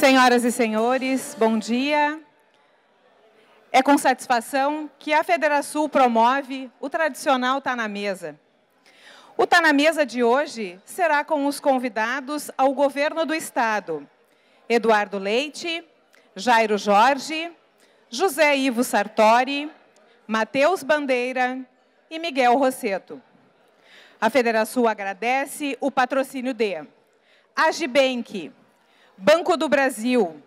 Senhoras e senhores, bom dia. É com satisfação que a Federação promove o tradicional Tá na Mesa. O Tá na Mesa de hoje será com os convidados ao governo do Estado: Eduardo Leite, Jairo Jorge, José Ivo Sartori, Matheus Bandeira e Miguel Rosseto. A Federação agradece o patrocínio de Agibank, Banco do Brasil,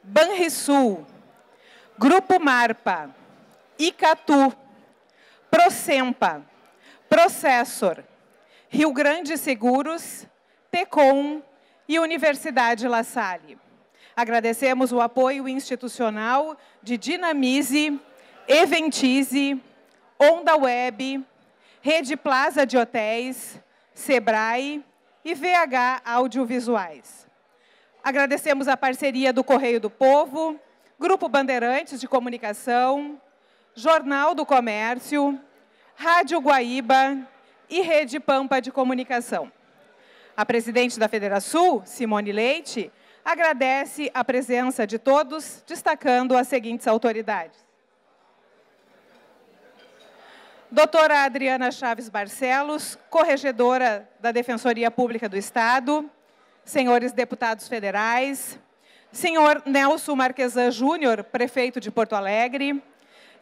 Banrisul, Grupo Marpa, Icatu, Procempa, Processor, Rio Grande Seguros, Tecom e Universidade La Salle. Agradecemos o apoio institucional de Dinamize, Eventize, Onda Web, Rede Plaza de Hotéis, Sebrae e VH Audiovisuais. Agradecemos a parceria do Correio do Povo, Grupo Bandeirantes de Comunicação, Jornal do Comércio, Rádio Guaíba e Rede Pampa de Comunicação. A presidente da Federação, Simone Leite, agradece a presença de todos, destacando as seguintes autoridades: doutora Adriana Chaves Barcelos, corregedora da Defensoria Pública do Estado, senhores deputados federais, senhor Nelson Marquesan Júnior, prefeito de Porto Alegre,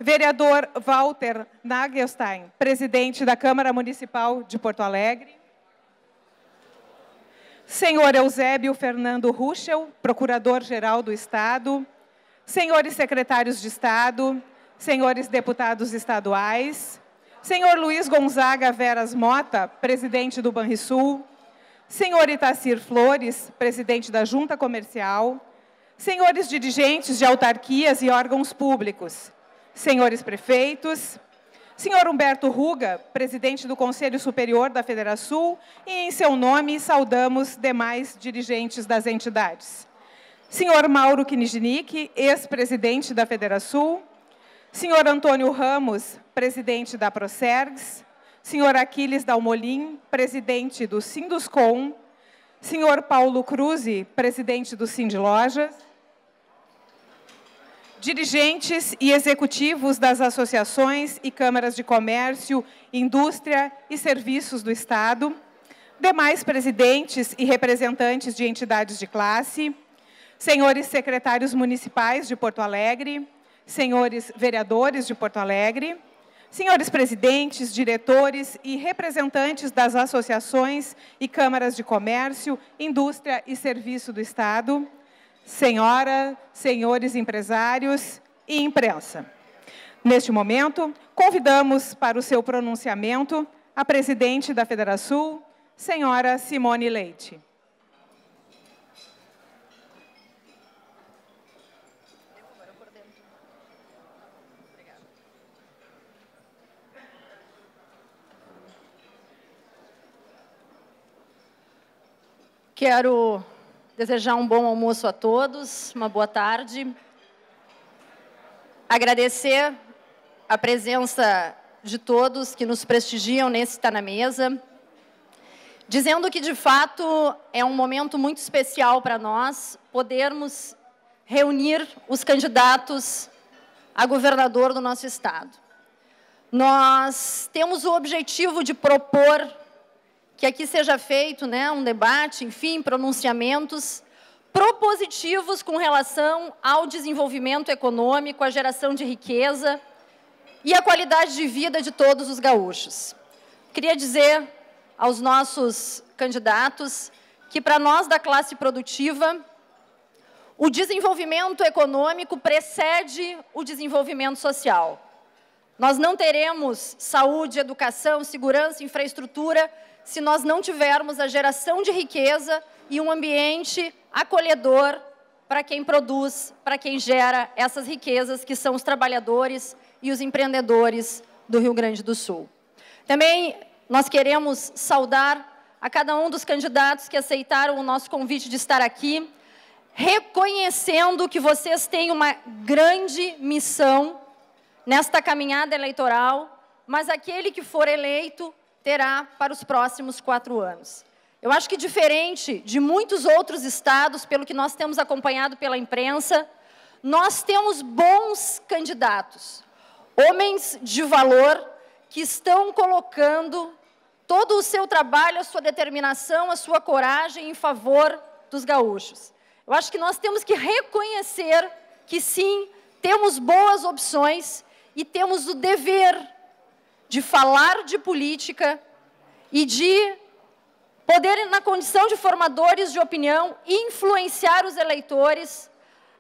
vereador Walter Nagelstein, presidente da Câmara Municipal de Porto Alegre, senhor Eusébio Fernando Ruschel, procurador-geral do Estado, senhores secretários de Estado, senhores deputados estaduais, senhor Luiz Gonzaga Veras Mota, presidente do Banrisul, senhor Itacir Flores, presidente da Junta Comercial, senhores dirigentes de autarquias e órgãos públicos, senhores prefeitos, senhor Humberto Ruga, presidente do Conselho Superior da Federação, e em seu nome saudamos demais dirigentes das entidades. Senhor Mauro Kniznik, ex-presidente da Federação, senhor Antônio Ramos, presidente da Procergs, senhor Aquiles Dalmolin, presidente do Sinduscom, senhor Paulo Cruzzi, presidente do Sindilojas, dirigentes e executivos das associações e câmaras de comércio, indústria e serviços do Estado, demais presidentes e representantes de entidades de classe, senhores secretários municipais de Porto Alegre, senhores vereadores de Porto Alegre, senhores presidentes, diretores e representantes das associações e câmaras de comércio, indústria e serviço do Estado, senhora, senhores empresários e imprensa. Neste momento, convidamos para o seu pronunciamento a presidente da Federação, senhora Simone Leite. Quero desejar um bom almoço a todos, uma boa tarde. Agradecer a presença de todos que nos prestigiam nesse Tá na Mesa, dizendo que, de fato, é um momento muito especial para nós podermos reunir os candidatos a governador do nosso Estado. Nós temos o objetivo de propor que aqui seja feito, um debate, enfim, pronunciamentos propositivos com relação ao desenvolvimento econômico, à geração de riqueza e à qualidade de vida de todos os gaúchos. Queria dizer aos nossos candidatos que, para nós da classe produtiva, o desenvolvimento econômico precede o desenvolvimento social. Nós não teremos saúde, educação, segurança, infraestrutura se nós não tivermos a geração de riqueza e um ambiente acolhedor para quem produz, para quem gera essas riquezas, que são os trabalhadores e os empreendedores do Rio Grande do Sul. Também nós queremos saudar a cada um dos candidatos que aceitaram o nosso convite de estar aqui, reconhecendo que vocês têm uma grande missão nesta caminhada eleitoral, mas aquele que for eleito terá para os próximos 4 anos. Eu acho que, diferente de muitos outros estados, pelo que nós temos acompanhado pela imprensa, nós temos bons candidatos, homens de valor, que estão colocando todo o seu trabalho, a sua determinação, a sua coragem em favor dos gaúchos. Eu acho que nós temos que reconhecer que, sim, temos boas opções e temos o dever de falar de política e de poder, na condição de formadores de opinião, influenciar os eleitores,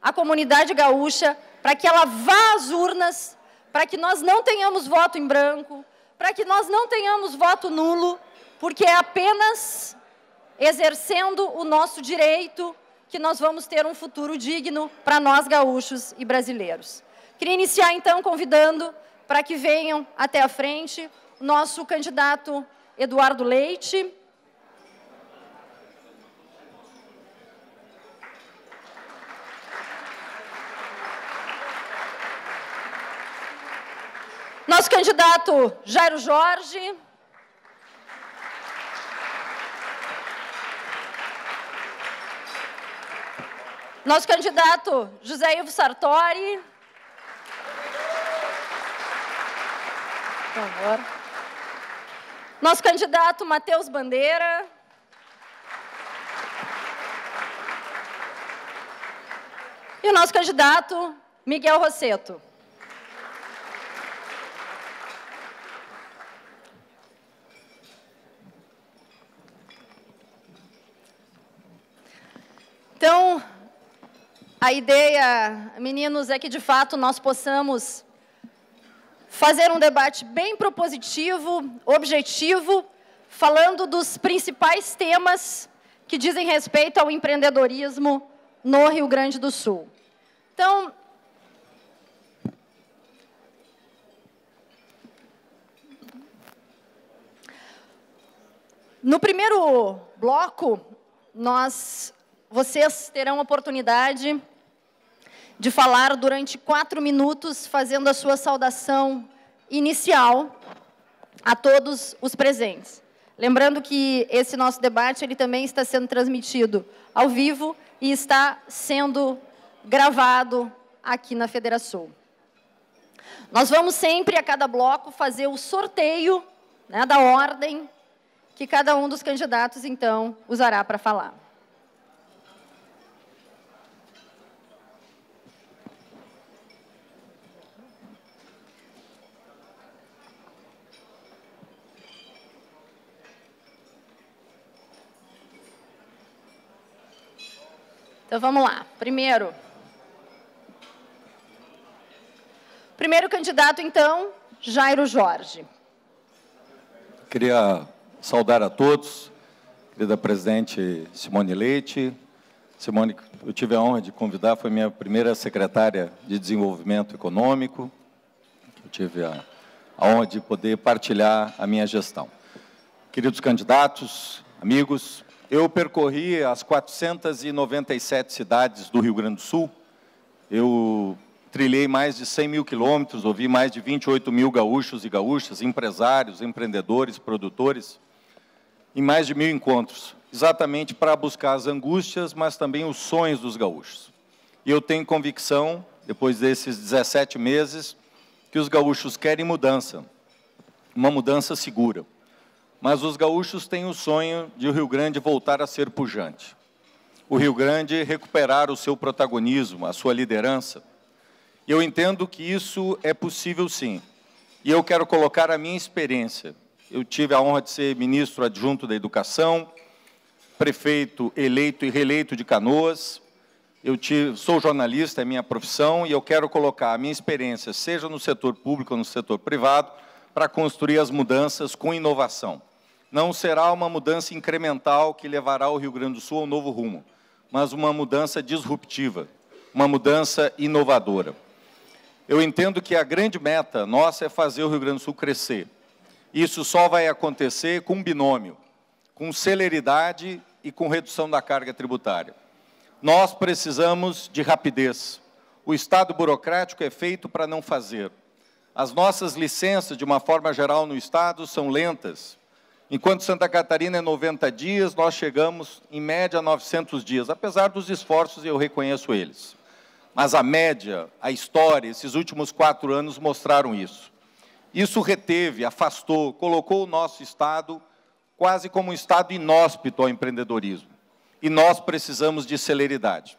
a comunidade gaúcha, para que ela vá às urnas, para que nós não tenhamos voto em branco, para que nós não tenhamos voto nulo, porque é apenas exercendo o nosso direito que nós vamos ter um futuro digno para nós gaúchos e brasileiros. Queria iniciar, então, convidando para que venham até a frente o nosso candidato Eduardo Leite. Nosso candidato Jairo Jorge. Nosso candidato José Ivo Sartori. Por favor. Nosso candidato Matheus Bandeira. E o nosso candidato Miguel Rosseto. Então, a ideia, meninos, é que, de fato, nós possamos fazer um debate bem propositivo, objetivo, falando dos principais temas que dizem respeito ao empreendedorismo no Rio Grande do Sul. Então, no primeiro bloco, vocês terão a oportunidade de falar durante 4 minutos, fazendo a sua saudação inicial a todos os presentes. Lembrando que esse nosso debate ele também está sendo transmitido ao vivo e está sendo gravado aqui na Federação. Nós vamos sempre, a cada bloco, fazer o sorteio, né, da ordem que cada um dos candidatos, então, usará para falar. Então, vamos lá. Primeiro candidato, então, Jairo Jorge. Queria saudar a todos, querida presidente Simone Leite. Simone, eu tive a honra de convidar, foi minha primeira secretária de Desenvolvimento Econômico. Eu tive a honra de poder partilhar a minha gestão. Queridos candidatos, amigos, eu percorri as 497 cidades do Rio Grande do Sul. Eu trilhei mais de 100 mil quilômetros, ouvi mais de 28 mil gaúchos e gaúchas, empresários, empreendedores, produtores, em mais de 1000 encontros, exatamente para buscar as angústias, mas também os sonhos dos gaúchos. E eu tenho convicção, depois desses 17 meses, que os gaúchos querem mudança, uma mudança segura. Mas os gaúchos têm o sonho de o Rio Grande voltar a ser pujante. O Rio Grande recuperar o seu protagonismo, a sua liderança. Eu entendo que isso é possível, sim. E eu quero colocar a minha experiência. Eu tive a honra de ser ministro adjunto da Educação, prefeito eleito e reeleito de Canoas. Sou jornalista, é minha profissão, e eu quero colocar a minha experiência, seja no setor público ou no setor privado, para construir as mudanças com inovação. Não será uma mudança incremental que levará o Rio Grande do Sul a um novo rumo, mas uma mudança disruptiva, uma mudança inovadora. Eu entendo que a grande meta nossa é fazer o Rio Grande do Sul crescer. Isso só vai acontecer com um binômio, com celeridade e com redução da carga tributária. Nós precisamos de rapidez. O Estado burocrático é feito para não fazer. As nossas licenças, de uma forma geral, no Estado, são lentas. Enquanto Santa Catarina é 90 dias, nós chegamos, em média, a 900 dias, apesar dos esforços, eu reconheço eles. Mas a média, a história, esses últimos 4 anos mostraram isso. Isso reteve, afastou, colocou o nosso Estado quase como um Estado inóspito ao empreendedorismo. E nós precisamos de celeridade.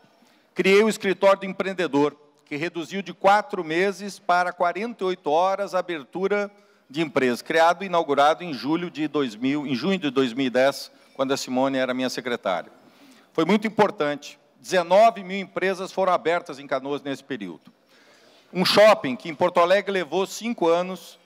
Criei o Escritório do Empreendedor, que reduziu de 4 meses para 48 horas a abertura de empresa, criado e inaugurado em junho de 2010, quando a Simone era minha secretária. Foi muito importante. 19 mil empresas foram abertas em Canoas nesse período. Um shopping que em Porto Alegre levou 5 anos,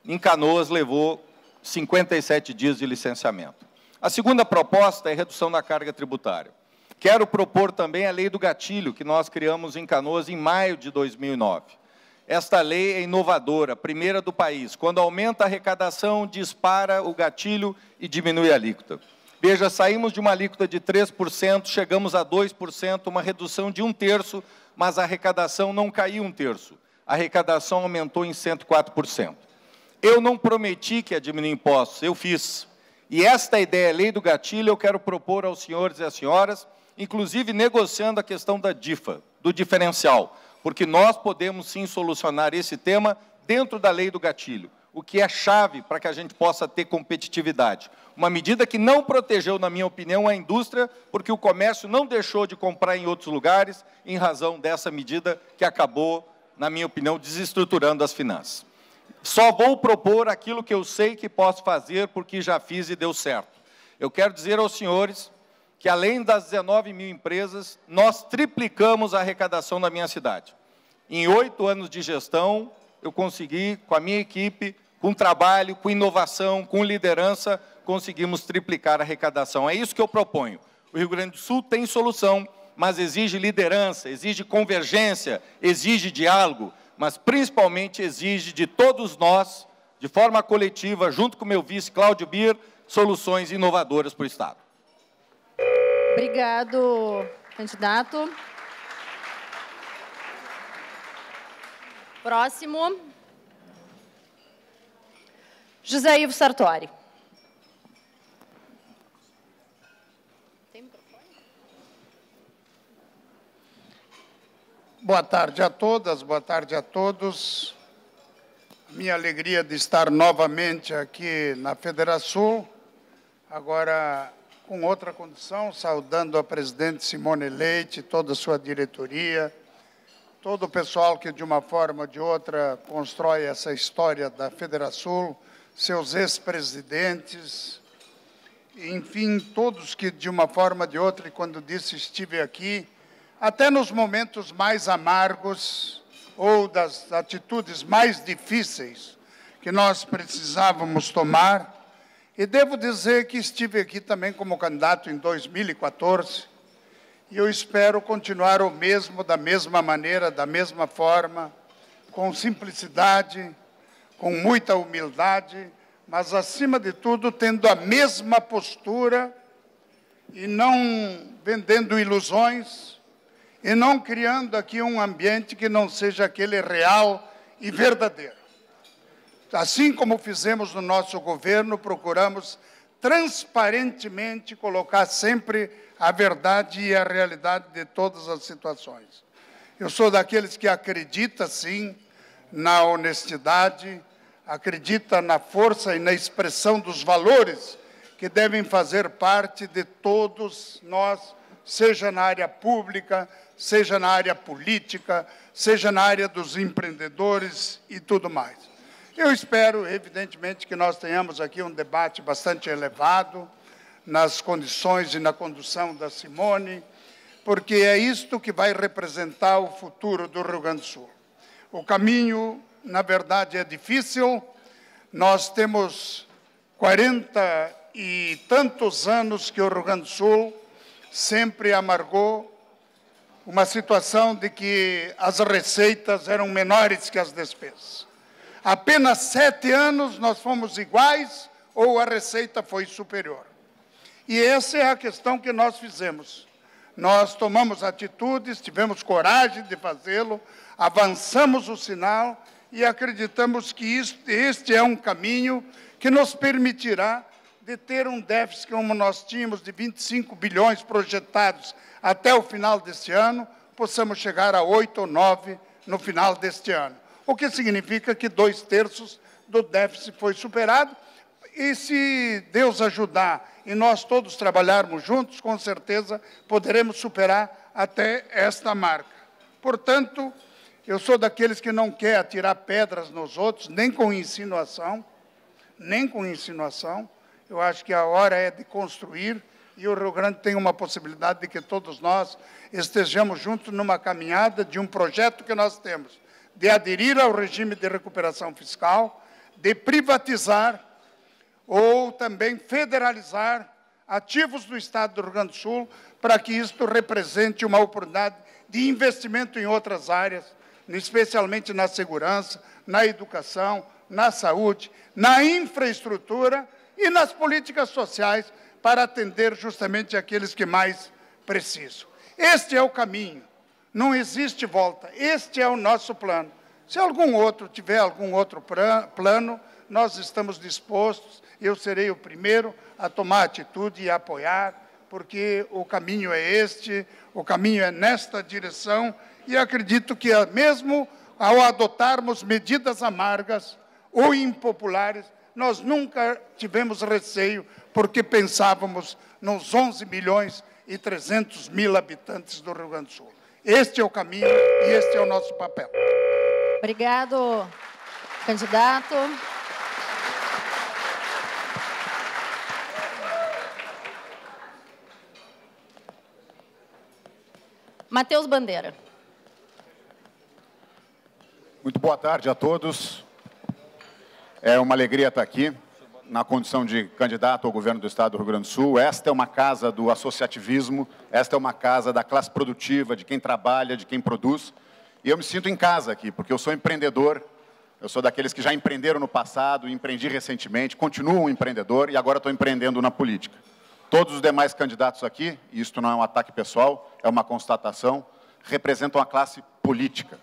em Canoas levou 57 dias de licenciamento. A segunda proposta é redução da carga tributária. Quero propor também a lei do gatilho, que nós criamos em Canoas em maio de 2009. Esta lei é inovadora, primeira do país. Quando aumenta a arrecadação, dispara o gatilho e diminui a alíquota. Veja, saímos de uma alíquota de 3%, chegamos a 2%, uma redução de 1/3, mas a arrecadação não caiu 1/3. A arrecadação aumentou em 104%. Eu não prometi que ia diminuir impostos, eu fiz. E esta ideia, lei do gatilho, eu quero propor aos senhores e às senhoras, inclusive negociando a questão da DIFA, do diferencial, porque nós podemos sim solucionar esse tema dentro da lei do gatilho, o que é chave para que a gente possa ter competitividade. Uma medida que não protegeu, na minha opinião, a indústria, porque o comércio não deixou de comprar em outros lugares, em razão dessa medida que acabou, na minha opinião, desestruturando as finanças. Só vou propor aquilo que eu sei que posso fazer, porque já fiz e deu certo. Eu quero dizer aos senhores que, além das 19 mil empresas, nós triplicamos a arrecadação da minha cidade. Em 8 anos de gestão, eu consegui, com a minha equipe, com trabalho, com inovação, com liderança, conseguimos triplicar a arrecadação. É isso que eu proponho. O Rio Grande do Sul tem solução, mas exige liderança, exige convergência, exige diálogo, mas principalmente exige de todos nós, de forma coletiva, junto com o meu vice, Cláudio Bier, soluções inovadoras para o Estado. Obrigado, candidato. Próximo. José Ivo Sartori. Tem microfone? Boa tarde a todas, boa tarde a todos. Minha alegria de estar novamente aqui na Federação, agora com outra condição, saudando a presidente Simone Leite, toda a sua diretoria, todo o pessoal que, de uma forma ou de outra, constrói essa história da Federação, seus ex-presidentes, enfim, todos que, de uma forma ou de outra, e quando disse estive aqui, até nos momentos mais amargos ou das atitudes mais difíceis que nós precisávamos tomar. E devo dizer que estive aqui também como candidato em 2014, e eu espero continuar o mesmo, da mesma maneira, da mesma forma, com simplicidade, com muita humildade, mas, acima de tudo, tendo a mesma postura e não vendendo ilusões, e não criando aqui um ambiente que não seja aquele real e verdadeiro. Assim como fizemos no nosso governo, procuramos transparentemente colocar sempre a verdade e a realidade de todas as situações. Eu sou daqueles que acredita, sim, na honestidade, acredita na força e na expressão dos valores que devem fazer parte de todos nós, seja na área pública, seja na área política, seja na área dos empreendedores e tudo mais. Eu espero, evidentemente, que nós tenhamos aqui um debate bastante elevado nas condições e na condução da Simone, porque é isto que vai representar o futuro do Rio Grande do Sul. O caminho, na verdade, é difícil. Nós temos 40 e tantos anos que o Rio Grande do Sul sempre amargou uma situação de que as receitas eram menores que as despesas. Apenas 7 anos nós fomos iguais ou a receita foi superior. E essa é a questão que nós fizemos. Nós tomamos atitudes, tivemos coragem de fazê-lo, avançamos o sinal e acreditamos que este é um caminho que nos permitirá de ter um déficit como nós tínhamos de 25 bilhões projetados até o final deste ano, possamos chegar a 8 ou 9 no final deste ano. O que significa que 2/3 do déficit foi superado. E se Deus ajudar e nós todos trabalharmos juntos, com certeza poderemos superar até esta marca. Portanto, eu sou daqueles que não quer atirar pedras nos outros, nem com insinuação, nem com insinuação. Eu acho que a hora é de construir, e o Rio Grande tem uma possibilidade de que todos nós estejamos juntos numa caminhada de um projeto que nós temos, de aderir ao regime de recuperação fiscal, de privatizar ou também federalizar ativos do Estado do Rio Grande do Sul, para que isto represente uma oportunidade de investimento em outras áreas, especialmente na segurança, na educação, na saúde, na infraestrutura e nas políticas sociais, para atender justamente aqueles que mais precisam. Este é o caminho, não existe volta, este é o nosso plano. Se algum outro tiver algum outro plano, nós estamos dispostos, eu serei o primeiro a tomar atitude e a apoiar, porque o caminho é este, o caminho é nesta direção, e acredito que mesmo ao adotarmos medidas amargas ou impopulares, nós nunca tivemos receio, porque pensávamos nos 11.300.000 habitantes do Rio Grande do Sul. Este é o caminho e este é o nosso papel. Obrigado, candidato. Matheus Bandeira. Muito boa tarde a todos. É uma alegria estar aqui, na condição de candidato ao governo do Estado do Rio Grande do Sul. Esta é uma casa do associativismo, esta é uma casa da classe produtiva, de quem trabalha, de quem produz. E eu me sinto em casa aqui, porque eu sou empreendedor, eu sou daqueles que já empreenderam no passado, empreendi recentemente, continuo um empreendedor e agora estou empreendendo na política. Todos os demais candidatos aqui, e isto não é um ataque pessoal, é uma constatação, representam a classe política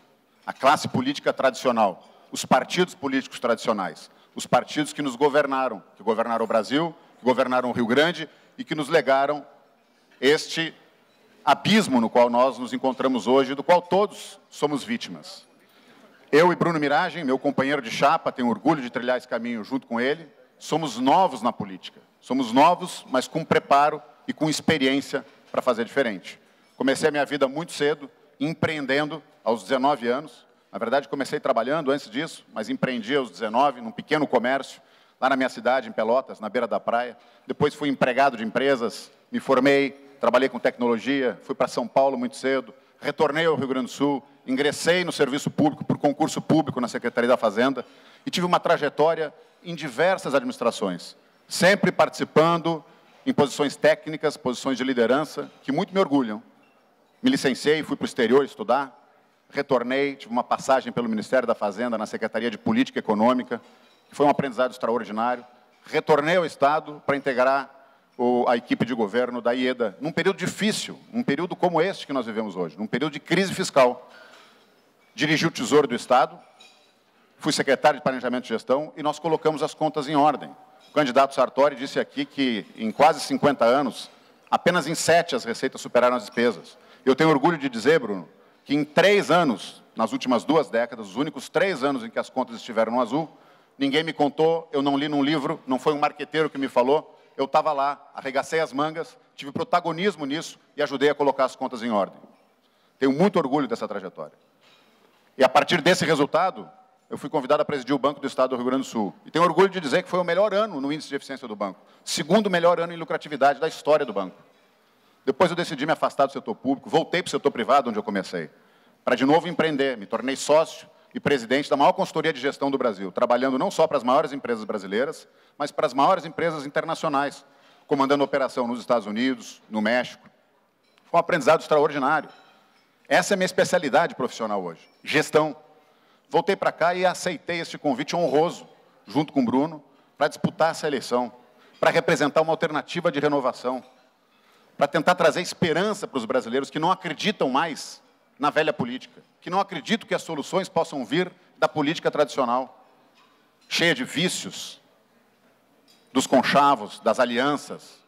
tradicional, os partidos políticos tradicionais, os partidos que nos governaram, que governaram o Brasil, que governaram o Rio Grande e que nos legaram este abismo no qual nós nos encontramos hoje, do qual todos somos vítimas. Eu e Bruno Miragem, meu companheiro de chapa, tenho orgulho de trilhar esse caminho junto com ele, somos novos na política. Somos novos, mas com preparo e com experiência para fazer diferente. Comecei a minha vida muito cedo, empreendendo aos 19 anos. Na verdade, comecei trabalhando antes disso, mas empreendi aos 19, num pequeno comércio, lá na minha cidade, em Pelotas, na beira da praia. Depois fui empregado de empresas, me formei, trabalhei com tecnologia, fui para São Paulo muito cedo, retornei ao Rio Grande do Sul, ingressei no serviço público por concurso público na Secretaria da Fazenda e tive uma trajetória em diversas administrações, sempre participando em posições técnicas, posições de liderança, que muito me orgulham. Me licenciei, fui para o exterior estudar, retornei, tive uma passagem pelo Ministério da Fazenda, na Secretaria de Política Econômica, que foi um aprendizado extraordinário. Retornei ao Estado para integrar a equipe de governo da IEDA, num período difícil, um período como este que nós vivemos hoje, num período de crise fiscal. Dirigi o Tesouro do Estado, fui secretário de Planejamento e Gestão e nós colocamos as contas em ordem. O candidato Sartori disse aqui que, em quase 50 anos, apenas em 7 as receitas superaram as despesas. Eu tenho orgulho de dizer, Bruno, que em 3 anos, nas últimas 2 décadas, os únicos 3 anos em que as contas estiveram no azul, ninguém me contou, eu não li num livro, não foi um marqueteiro que me falou, eu estava lá, arregacei as mangas, tive protagonismo nisso e ajudei a colocar as contas em ordem. Tenho muito orgulho dessa trajetória. E a partir desse resultado, eu fui convidado a presidir o Banco do Estado do Rio Grande do Sul. E tenho orgulho de dizer que foi o melhor ano no índice de eficiência do banco. Segundo melhor ano em lucratividade da história do banco. Depois eu decidi me afastar do setor público, voltei para o setor privado, onde eu comecei, para de novo empreender. Me tornei sócio e presidente da maior consultoria de gestão do Brasil, trabalhando não só para as maiores empresas brasileiras, mas para as maiores empresas internacionais, comandando operação nos Estados Unidos, no México. Foi um aprendizado extraordinário. Essa é a minha especialidade profissional hoje, gestão. Voltei para cá e aceitei este convite honroso, junto com o Bruno, para disputar essa eleição, para representar uma alternativa de renovação, para tentar trazer esperança para os brasileiros que não acreditam mais na velha política, que não acreditam que as soluções possam vir da política tradicional, cheia de vícios, dos conchavos, das alianças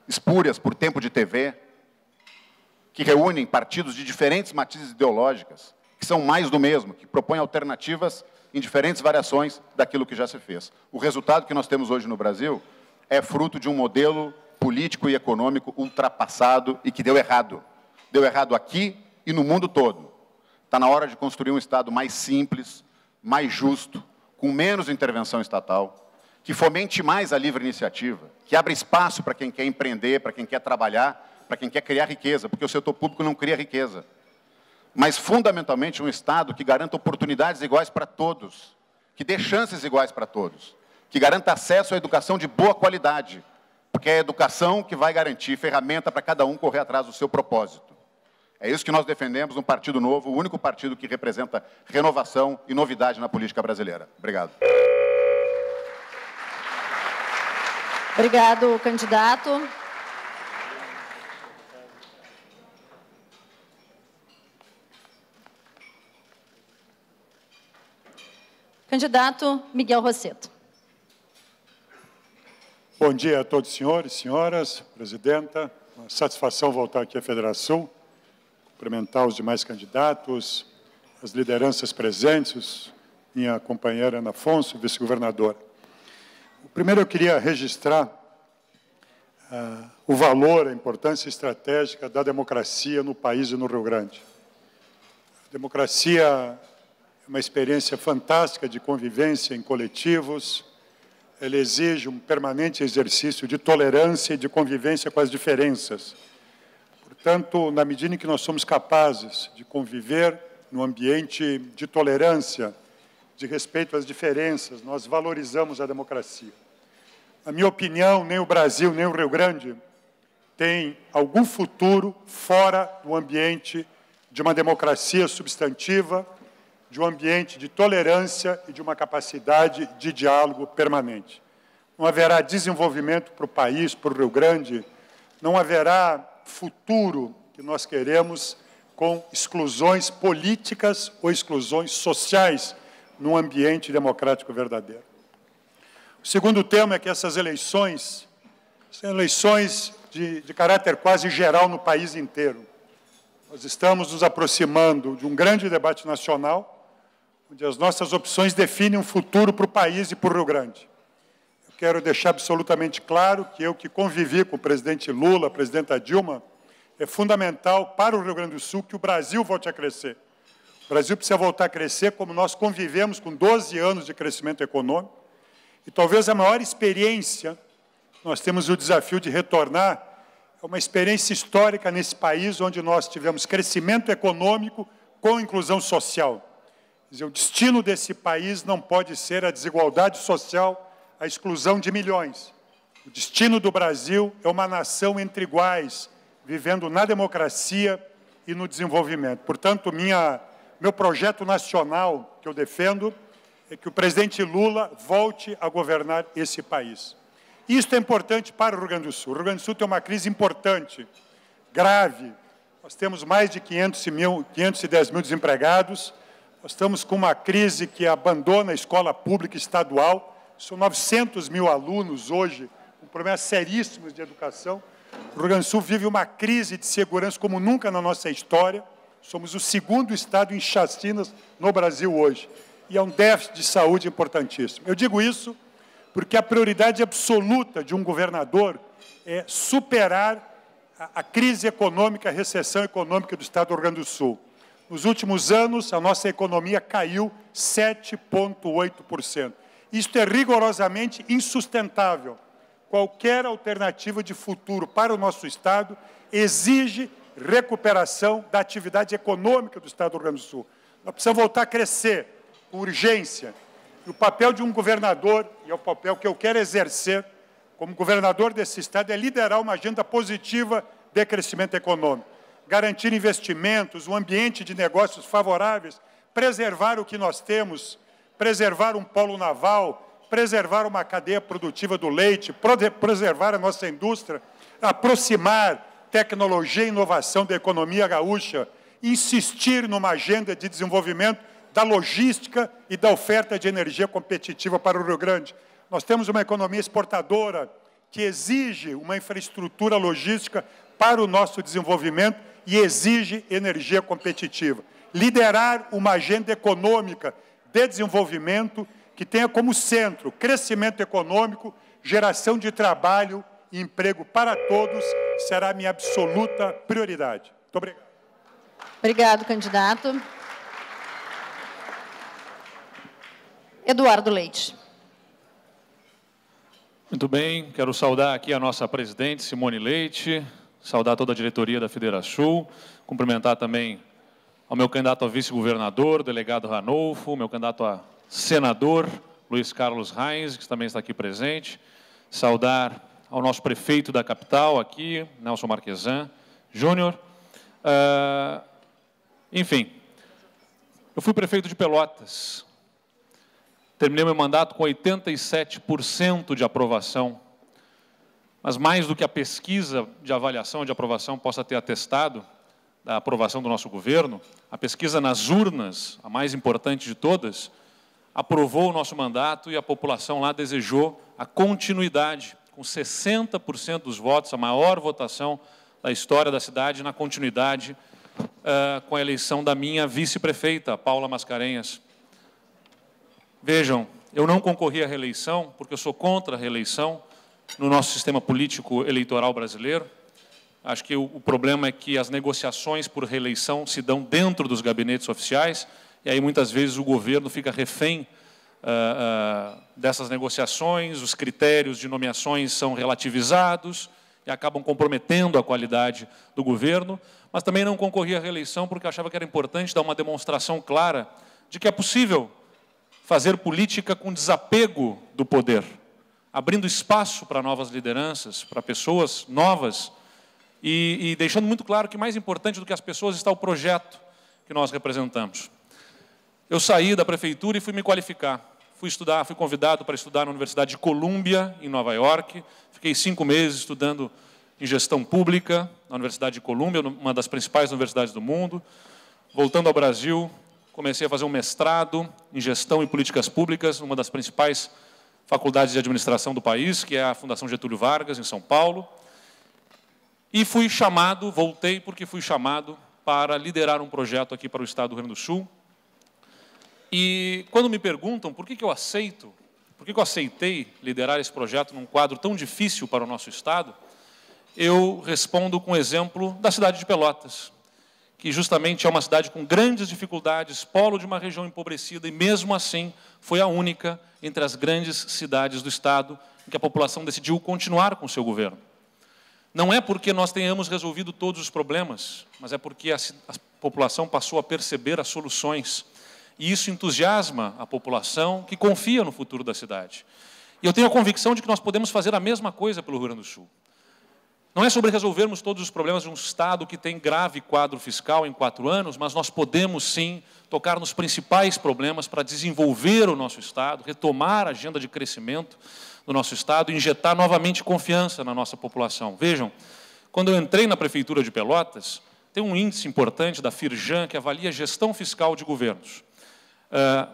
espúrias por tempo de TV, que reúnem partidos de diferentes matizes ideológicas, que são mais do mesmo, que propõem alternativas em diferentes variações daquilo que já se fez. O resultado que nós temos hoje no Brasil é fruto de um modelo político e econômico ultrapassado e que deu errado. Deu errado aqui e no mundo todo. Está na hora de construir um Estado mais simples, mais justo, com menos intervenção estatal, que fomente mais a livre iniciativa, que abra espaço para quem quer empreender, para quem quer trabalhar, para quem quer criar riqueza, porque o setor público não cria riqueza. Mas, fundamentalmente, um Estado que garanta oportunidades iguais para todos, que dê chances iguais para todos, que garanta acesso à educação de boa qualidade, porque é a educação que vai garantir ferramenta para cada um correr atrás do seu propósito. É isso que nós defendemos no Partido Novo, o único partido que representa renovação e novidade na política brasileira. Obrigado. Obrigado, candidato. Candidato Miguel Rossetto. Bom dia a todos os senhores e senhoras, presidenta. Uma satisfação voltar aqui à Federação, cumprimentar os demais candidatos, as lideranças presentes, minha companheira Ana Afonso, vice-governadora. Primeiro, eu queria registrar o valor, a importância estratégica da democracia no país e no Rio Grande. A democracia é uma experiência fantástica de convivência em coletivos, ela exige um permanente exercício de tolerância e de convivência com as diferenças. Portanto, na medida em que nós somos capazes de conviver num ambiente de tolerância, de respeito às diferenças, nós valorizamos a democracia. Na minha opinião, nem o Brasil, nem o Rio Grande tem algum futuro fora do ambiente de uma democracia substantiva, de um ambiente de tolerância e de uma capacidade de diálogo permanente. Não haverá desenvolvimento para o país, para o Rio Grande, não haverá futuro que nós queremos com exclusões políticas ou exclusões sociais num ambiente democrático verdadeiro. O segundo tema é que essas eleições são eleições de caráter quase geral no país inteiro. Nós estamos nos aproximando de um grande debate nacional, onde as nossas opções definem um futuro para o país e para o Rio Grande. Eu quero deixar absolutamente claro que eu que convivi com o presidente Lula, a presidenta Dilma, é fundamental para o Rio Grande do Sul que o Brasil volte a crescer. O Brasil precisa voltar a crescer como nós convivemos com 12 anos de crescimento econômico, e talvez a maior experiência, nós temos o desafio de retornar, é uma experiência histórica nesse país, onde nós tivemos crescimento econômico com inclusão social. Quer dizer, o destino desse país não pode ser a desigualdade social, a exclusão de milhões. O destino do Brasil é uma nação entre iguais, vivendo na democracia e no desenvolvimento. Portanto, meu projeto nacional que eu defendo é que o presidente Lula volte a governar esse país. Isto é importante para o Rio Grande do Sul. O Rio Grande do Sul tem uma crise importante, grave. Nós temos mais de 510 mil desempregados. Nós estamos com uma crise que abandona a escola pública estadual. São 900 mil alunos hoje, com problemas seríssimos de educação. O Rio Grande do Sul vive uma crise de segurança como nunca na nossa história. Somos o segundo estado em chacinas no Brasil hoje. E é um déficit de saúde importantíssimo. Eu digo isso porque a prioridade absoluta de um governador é superar a crise econômica, a recessão econômica do estado do Rio Grande do Sul. Nos últimos anos, a nossa economia caiu 7,8%. Isto é rigorosamente insustentável. Qualquer alternativa de futuro para o nosso estado exige recuperação da atividade econômica do estado do Rio Grande do Sul. Nós precisamos voltar a crescer com urgência. E o papel de um governador, e é o papel que eu quero exercer como governador desse estado, é liderar uma agenda positiva de crescimento econômico, garantir investimentos, um ambiente de negócios favoráveis, preservar o que nós temos, preservar um polo naval, preservar uma cadeia produtiva do leite, preservar a nossa indústria, aproximar tecnologia e inovação da economia gaúcha, insistir numa agenda de desenvolvimento da logística e da oferta de energia competitiva para o Rio Grande. Nós temos uma economia exportadora que exige uma infraestrutura logística para o nosso desenvolvimento e exige energia competitiva. Liderar uma agenda econômica de desenvolvimento que tenha como centro crescimento econômico, geração de trabalho e emprego para todos será a minha absoluta prioridade. Muito obrigado. Obrigado, candidato. Eduardo Leite. Muito bem, quero saudar aqui a nossa presidente, Simone Leite, saudar toda a diretoria da Federação, cumprimentar também ao meu candidato a vice-governador, delegado Ranolfo, meu candidato a senador, Luiz Carlos Reis, que também está aqui presente, saudar ao nosso prefeito da capital aqui, Nelson Marquesan Júnior. Enfim, eu fui prefeito de Pelotas, terminei meu mandato com 87% de aprovação, mas mais do que a pesquisa de avaliação de aprovação possa ter atestado da aprovação do nosso governo, a pesquisa nas urnas, a mais importante de todas, aprovou o nosso mandato e a população lá desejou a continuidade, com 60% dos votos, a maior votação da história da cidade, na continuidade com a eleição da minha vice-prefeita, Paula Mascarenhas. Vejam, eu não concorri à reeleição, porque eu sou contra a reeleição no nosso sistema político eleitoral brasileiro. Acho que o problema é que as negociações por reeleição se dão dentro dos gabinetes oficiais, e aí muitas vezes o governo fica refém dessas negociações, os critérios de nomeações são relativizados e acabam comprometendo a qualidade do governo, mas também não concorri à reeleição porque achava que era importante dar uma demonstração clara de que é possível fazer política com desapego do poder, abrindo espaço para novas lideranças, para pessoas novas, e deixando muito claro que mais importante do que as pessoas está o projeto que nós representamos. Eu saí da prefeitura e fui me qualificar. Fui convidado para estudar na Universidade de Columbia, em Nova York. Fiquei 5 meses estudando em gestão pública na Universidade de Columbia, uma das principais universidades do mundo. Voltando ao Brasil, comecei a fazer um mestrado em gestão e políticas públicas, numa das principais faculdades de administração do país, que é a Fundação Getúlio Vargas, em São Paulo. E fui chamado, voltei porque fui chamado para liderar um projeto aqui para o Estado do Rio Grande do Sul. E quando me perguntam por que eu aceitei liderar esse projeto num quadro tão difícil para o nosso Estado, eu respondo com o exemplo da cidade de Pelotas, que justamente é uma cidade com grandes dificuldades, polo de uma região empobrecida, e mesmo assim foi a única entre as grandes cidades do Estado em que a população decidiu continuar com o seu governo. Não é porque nós tenhamos resolvido todos os problemas, mas é porque a população passou a perceber as soluções. E isso entusiasma a população que confia no futuro da cidade. E eu tenho a convicção de que nós podemos fazer a mesma coisa pelo Rio Grande do Sul. Não é sobre resolvermos todos os problemas de um Estado que tem grave quadro fiscal em 4 anos, mas nós podemos, sim, tocar nos principais problemas para desenvolver o nosso Estado, retomar a agenda de crescimento do nosso Estado e injetar novamente confiança na nossa população. Vejam, quando eu entrei na Prefeitura de Pelotas, tem um índice importante da Firjan que avalia a gestão fiscal de governos,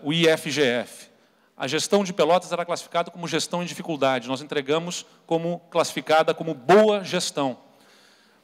o IFGF. A gestão de Pelotas era classificada como gestão em dificuldade. Nós entregamos como classificada como boa gestão.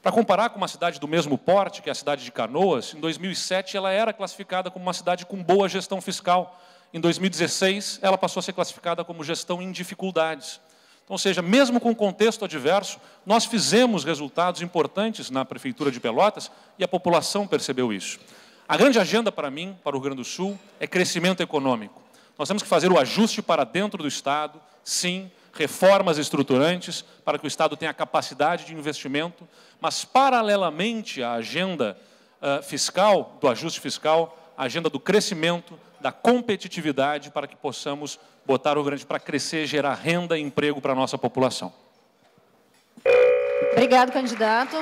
Para comparar com uma cidade do mesmo porte, que é a cidade de Canoas, em 2007 ela era classificada como uma cidade com boa gestão fiscal. Em 2016 ela passou a ser classificada como gestão em dificuldades. Então, ou seja, mesmo com contexto adverso, nós fizemos resultados importantes na Prefeitura de Pelotas e a população percebeu isso. A grande agenda para mim, para o Rio Grande do Sul, é crescimento econômico. Nós temos que fazer o ajuste para dentro do Estado, sim, reformas estruturantes para que o Estado tenha capacidade de investimento, mas, paralelamente à agenda fiscal, do ajuste fiscal, a agenda do crescimento, da competitividade, para que possamos botar o Rio Grande para crescer, gerar renda e emprego para a nossa população. Obrigado, candidato.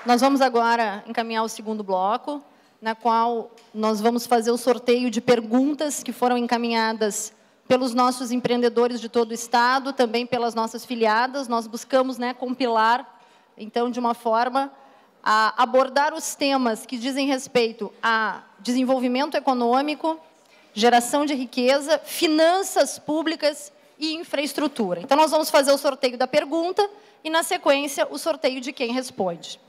Nós vamos agora encaminhar o segundo bloco, na qual nós vamos fazer o sorteio de perguntas que foram encaminhadas pelos nossos empreendedores de todo o Estado, também pelas nossas filiadas. Nós buscamos compilar, então, de uma forma a abordar os temas que dizem respeito a desenvolvimento econômico, geração de riqueza, finanças públicas e infraestrutura. Então, nós vamos fazer o sorteio da pergunta e, na sequência, o sorteio de quem responde.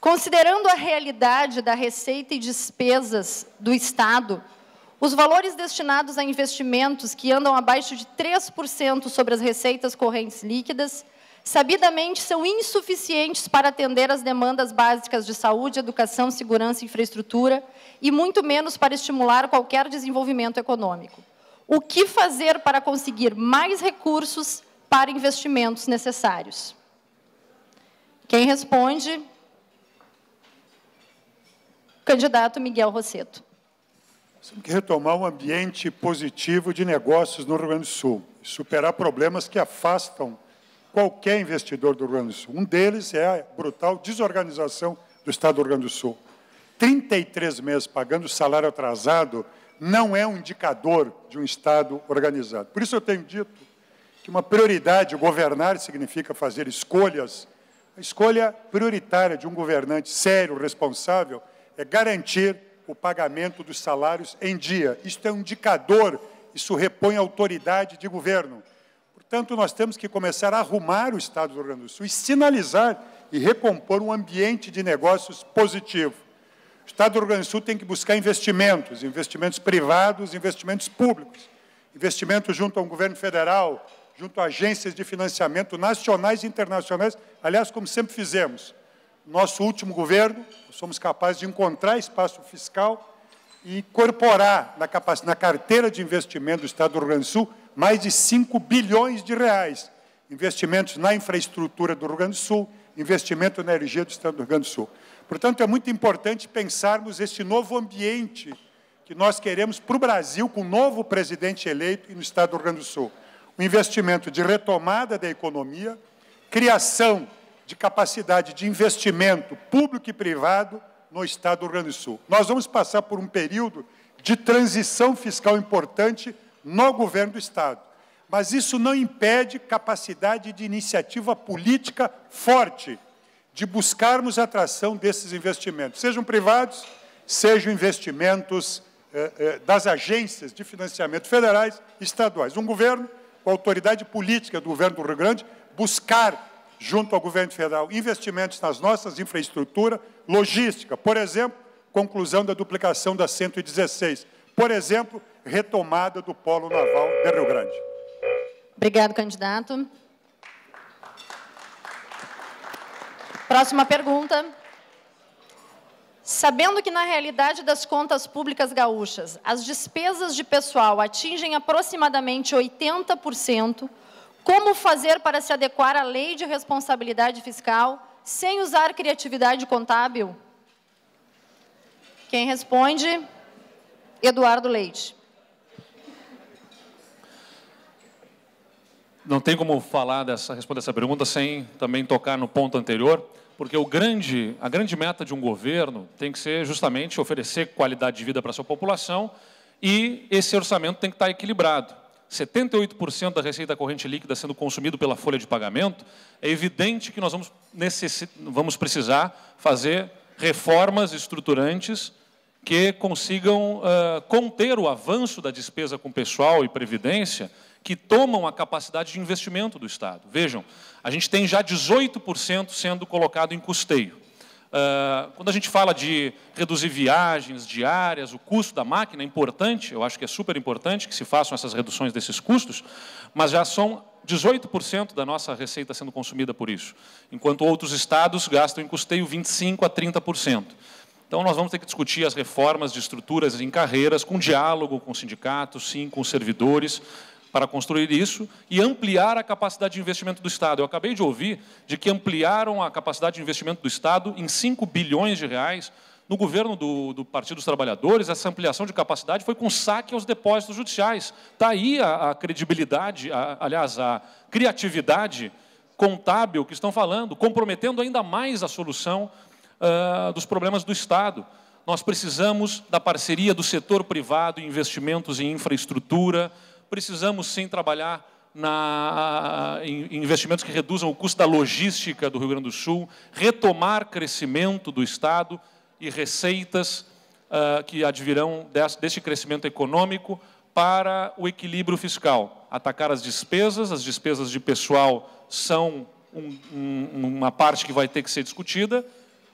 Considerando a realidade da receita e despesas do Estado, os valores destinados a investimentos que andam abaixo de 3% sobre as receitas correntes líquidas, sabidamente são insuficientes para atender às demandas básicas de saúde, educação, segurança e infraestrutura, e muito menos para estimular qualquer desenvolvimento econômico. O que fazer para conseguir mais recursos para investimentos necessários? Quem responde? Candidato Miguel Rosseto. Temos que retomar um ambiente positivo de negócios no Rio Grande do Sul, superar problemas que afastam qualquer investidor do Rio Grande do Sul. Um deles é a brutal desorganização do Estado do Rio Grande do Sul. 33 meses pagando salário atrasado não é um indicador de um Estado organizado. Por isso eu tenho dito que uma prioridade, governar significa fazer escolhas. A escolha prioritária de um governante sério, responsável, é garantir o pagamento dos salários em dia. Isto é um indicador, isso repõe a autoridade de governo. Portanto, nós temos que começar a arrumar o Estado do Rio Grande do Sul e sinalizar e recompor um ambiente de negócios positivo. O Estado do Rio Grande do Sul tem que buscar investimentos, investimentos privados, investimentos públicos, investimentos junto ao governo federal, junto a agências de financiamento nacionais e internacionais, aliás, como sempre fizemos. Nosso último governo, somos capazes de encontrar espaço fiscal e incorporar na carteira de investimento do Estado do Rio Grande do Sul mais de 5 bilhões de reais. Investimentos na infraestrutura do Rio Grande do Sul, investimento na energia do Estado do Rio Grande do Sul. Portanto, é muito importante pensarmos esse novo ambiente que nós queremos para o Brasil, com um novo presidente eleito e no Estado do Rio Grande do Sul. Um investimento de retomada da economia, criação de capacidade de investimento público e privado no Estado do Rio Grande do Sul. Nós vamos passar por um período de transição fiscal importante no governo do Estado. Mas isso não impede capacidade de iniciativa política forte, de buscarmos a atração desses investimentos, sejam privados, sejam investimentos das agências de financiamento federais e estaduais. Um governo, com a autoridade política do governo do Rio Grande, buscar, junto ao governo federal, investimentos nas nossas infraestruturas, logística, por exemplo, conclusão da duplicação da 116, por exemplo, retomada do polo naval de Rio Grande. Obrigado, candidato. Próxima pergunta. Sabendo que, na realidade das contas públicas gaúchas, as despesas de pessoal atingem aproximadamente 80%, como fazer para se adequar à lei de responsabilidade fiscal sem usar criatividade contábil? Quem responde? Eduardo Leite. Não tem como responder essa pergunta sem também tocar no ponto anterior, porque a grande meta de um governo tem que ser justamente oferecer qualidade de vida para a sua população e esse orçamento tem que estar equilibrado. 78% da receita corrente líquida sendo consumido pela folha de pagamento, é evidente que nós vamos precisar fazer reformas estruturantes que consigam conter o avanço da despesa com pessoal e previdência, que tomam a capacidade de investimento do Estado. Vejam, a gente tem já 18% sendo colocado em custeio. Quando a gente fala de reduzir viagens diárias, o custo da máquina é importante, eu acho que é super importante que se façam essas reduções desses custos, mas já são 18% da nossa receita sendo consumida por isso, enquanto outros estados gastam em custeio 25% a 30%. Então, nós vamos ter que discutir as reformas de estruturas em carreiras, com diálogo com sindicatos, sim, com servidores, para construir isso e ampliar a capacidade de investimento do Estado. Eu acabei de ouvir de que ampliaram a capacidade de investimento do Estado em 5 bilhões de reais. No governo do Partido dos Trabalhadores, essa ampliação de capacidade foi com saque aos depósitos judiciais. Está aí a credibilidade, aliás, a criatividade contábil que estão falando, comprometendo ainda mais a solução dos problemas do Estado. Nós precisamos da parceria do setor privado em investimentos em infraestrutura, precisamos, sim, trabalhar em investimentos que reduzam o custo da logística do Rio Grande do Sul, retomar crescimento do Estado, e receitas que advirão deste crescimento econômico para o equilíbrio fiscal. Atacar as despesas de pessoal são uma parte que vai ter que ser discutida,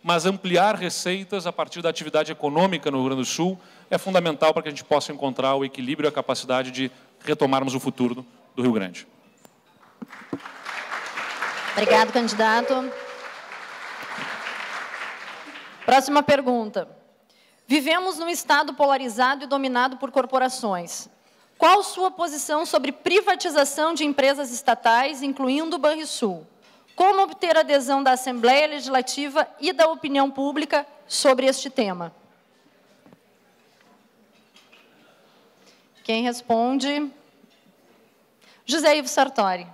mas ampliar receitas a partir da atividade econômica no Rio Grande do Sul é fundamental para que a gente possa encontrar o equilíbrio e a capacidade de retomarmos o futuro do Rio Grande. Obrigado, candidato. Próxima pergunta. Vivemos num Estado polarizado e dominado por corporações. Qual sua posição sobre privatização de empresas estatais, incluindo o Banrisul? Como obter adesão da Assembleia Legislativa e da opinião pública sobre este tema? Quem responde? José Ivo Sartori.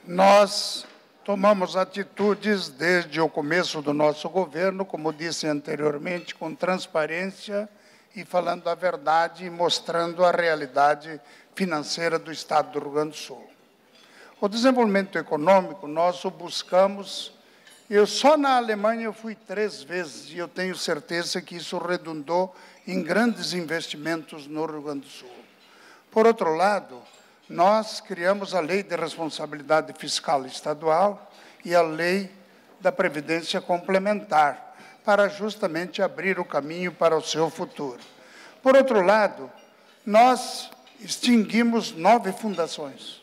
Nós tomamos atitudes desde o começo do nosso governo, como disse anteriormente, com transparência e falando a verdade e mostrando a realidade financeira do Estado do Rio Grande do Sul. O desenvolvimento econômico, nós o buscamos. Eu só na Alemanha fui 3 vezes e eu tenho certeza que isso redundou em grandes investimentos no Rio Grande do Sul. Por outro lado, nós criamos a Lei de Responsabilidade Fiscal Estadual e a Lei da Previdência Complementar, para justamente abrir o caminho para o seu futuro. Por outro lado, nós extinguimos 9 fundações,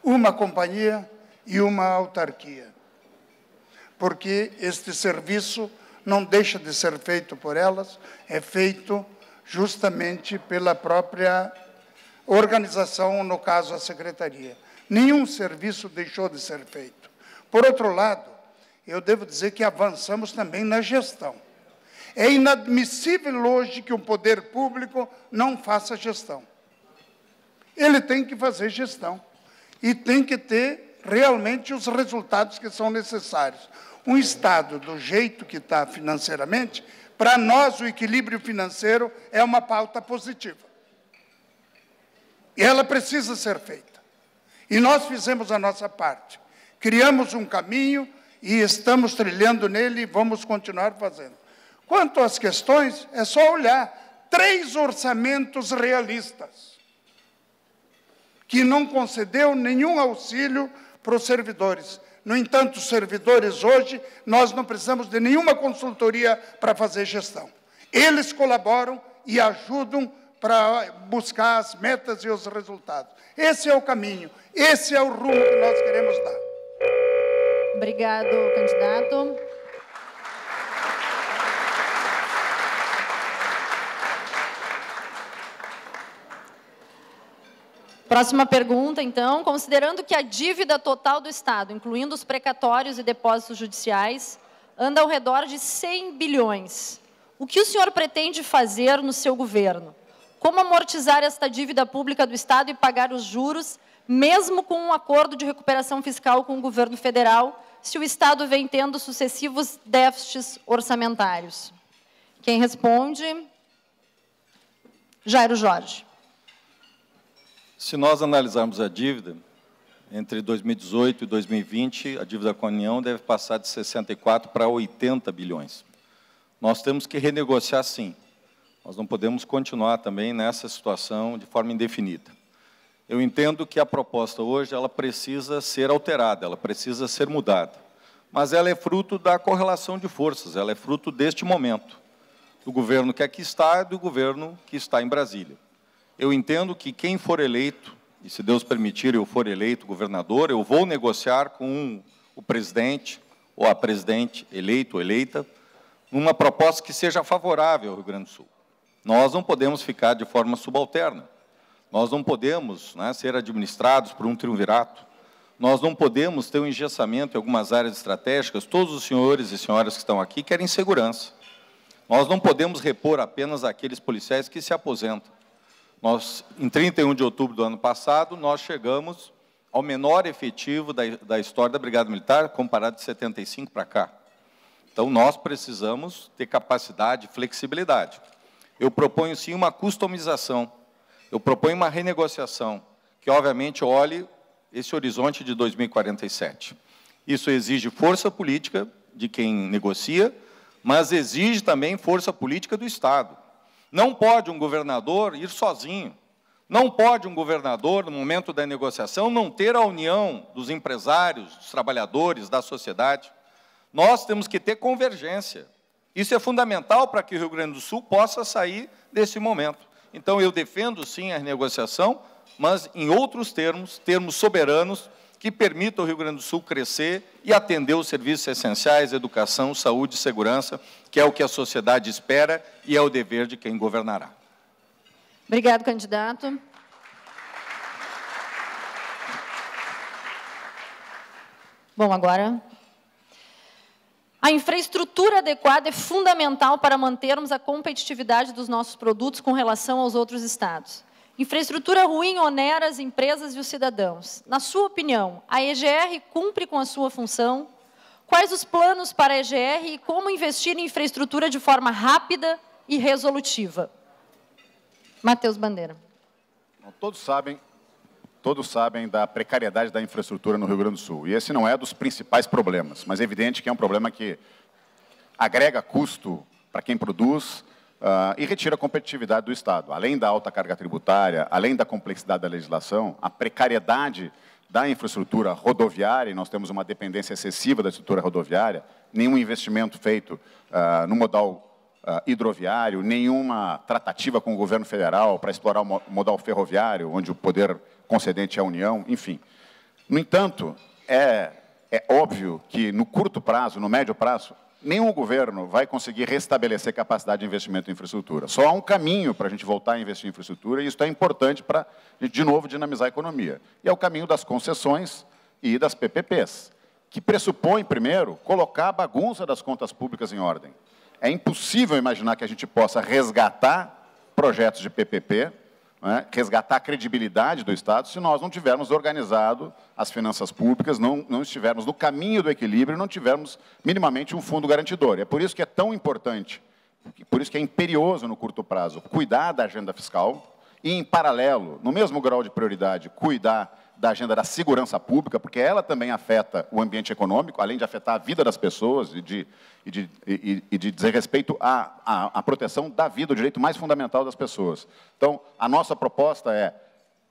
uma companhia e uma autarquia, porque este serviço não deixa de ser feito por elas, é feito justamente pela própria organização, no caso a secretaria. Nenhum serviço deixou de ser feito. Por outro lado, eu devo dizer que avançamos também na gestão. É inadmissível hoje que o poder público não faça gestão. Ele tem que fazer gestão e tem que ter realmente os resultados que são necessários. Um Estado, do jeito que está financeiramente, para nós o equilíbrio financeiro é uma pauta positiva. E ela precisa ser feita. E nós fizemos a nossa parte. Criamos um caminho e estamos trilhando nele e vamos continuar fazendo. Quanto às questões, é só olhar 3 orçamentos realistas, que não concedeu nenhum auxílio para os servidores. No entanto, os servidores hoje, nós não precisamos de nenhuma consultoria para fazer gestão. Eles colaboram e ajudam para buscar as metas e os resultados. Esse é o caminho, esse é o rumo que nós queremos dar. Obrigado, candidato. Próxima pergunta, então. Considerando que a dívida total do Estado, incluindo os precatórios e depósitos judiciais, anda ao redor de 100 bilhões, o que o senhor pretende fazer no seu governo? Como amortizar esta dívida pública do Estado e pagar os juros, mesmo com um acordo de recuperação fiscal com o governo federal, se o Estado vem tendo sucessivos déficits orçamentários? Quem responde? Jairo Jorge. Se nós analisarmos a dívida, entre 2018 e 2020, a dívida com a União deve passar de 64 para 80 bilhões. Nós temos que renegociar, sim. Nós não podemos continuar também nessa situação de forma indefinida. Eu entendo que a proposta hoje ela precisa ser alterada, ela precisa ser mudada. Mas ela é fruto da correlação de forças, ela é fruto deste momento, do governo que aqui está e do governo que está em Brasília. Eu entendo que quem for eleito, e se Deus permitir eu for eleito governador, eu vou negociar com o presidente ou a presidente eleito ou eleita, numa proposta que seja favorável ao Rio Grande do Sul. Nós não podemos ficar de forma subalterna. Nós não podemos, né, ser administrados por um triunvirato. Nós não podemos ter um engessamento em algumas áreas estratégicas. Todos os senhores e senhoras que estão aqui querem segurança. Nós não podemos repor apenas aqueles policiais que se aposentam. Nós, em 31 de outubro do ano passado, nós chegamos ao menor efetivo da história da Brigada Militar, comparado de 75 para cá. Então, nós precisamos ter capacidade e flexibilidade. Eu proponho, sim, uma customização. Eu proponho uma renegociação, que, obviamente, olhe esse horizonte de 2047. Isso exige força política, de quem negocia, mas exige também força política do Estado. Não pode um governador ir sozinho. Não pode um governador, no momento da negociação, não ter a união dos empresários, dos trabalhadores, da sociedade. Nós temos que ter convergência. Isso é fundamental para que o Rio Grande do Sul possa sair desse momento. Então, eu defendo, sim, a negociação, mas em outros termos, termos soberanos, que permitam ao Rio Grande do Sul crescer e atender os serviços essenciais, educação, saúde e segurança, que é o que a sociedade espera e é o dever de quem governará. Obrigado, candidato. Bom, agora... A infraestrutura adequada é fundamental para mantermos a competitividade dos nossos produtos com relação aos outros estados. Infraestrutura ruim onera as empresas e os cidadãos. Na sua opinião, a EGR cumpre com a sua função? Quais os planos para a EGR e como investir em infraestrutura de forma rápida e resolutiva? Matheus Bandeira. Todos sabem da precariedade da infraestrutura no Rio Grande do Sul. E esse não é dos principais problemas, mas é evidente que é um problema que agrega custo para quem produz e retira a competitividade do Estado. Além da alta carga tributária, além da complexidade da legislação, a precariedade da infraestrutura rodoviária, e nós temos uma dependência excessiva da estrutura rodoviária, nenhum investimento feito no modal hidroviário, nenhuma tratativa com o governo federal para explorar o modal ferroviário, onde o poder concedente é a União, enfim. No entanto, é óbvio que no curto prazo, no médio prazo, nenhum governo vai conseguir restabelecer capacidade de investimento em infraestrutura. Só há um caminho para a gente voltar a investir em infraestrutura, e isso é importante para a gente, de novo, dinamizar a economia. E é o caminho das concessões e das PPPs, que pressupõe, primeiro, colocar a bagunça das contas públicas em ordem. É impossível imaginar que a gente possa resgatar projetos de PPP, resgatar a credibilidade do Estado, se nós não tivermos organizado as finanças públicas, não estivermos no caminho do equilíbrio, não tivermos minimamente um fundo garantidor. É por isso que é tão importante, por isso que é imperioso no curto prazo, cuidar da agenda fiscal e, em paralelo, no mesmo grau de prioridade, cuidar da agenda da segurança pública, porque ela também afeta o ambiente econômico, além de afetar a vida das pessoas e de dizer respeito à proteção da vida, o direito mais fundamental das pessoas. Então, a nossa proposta é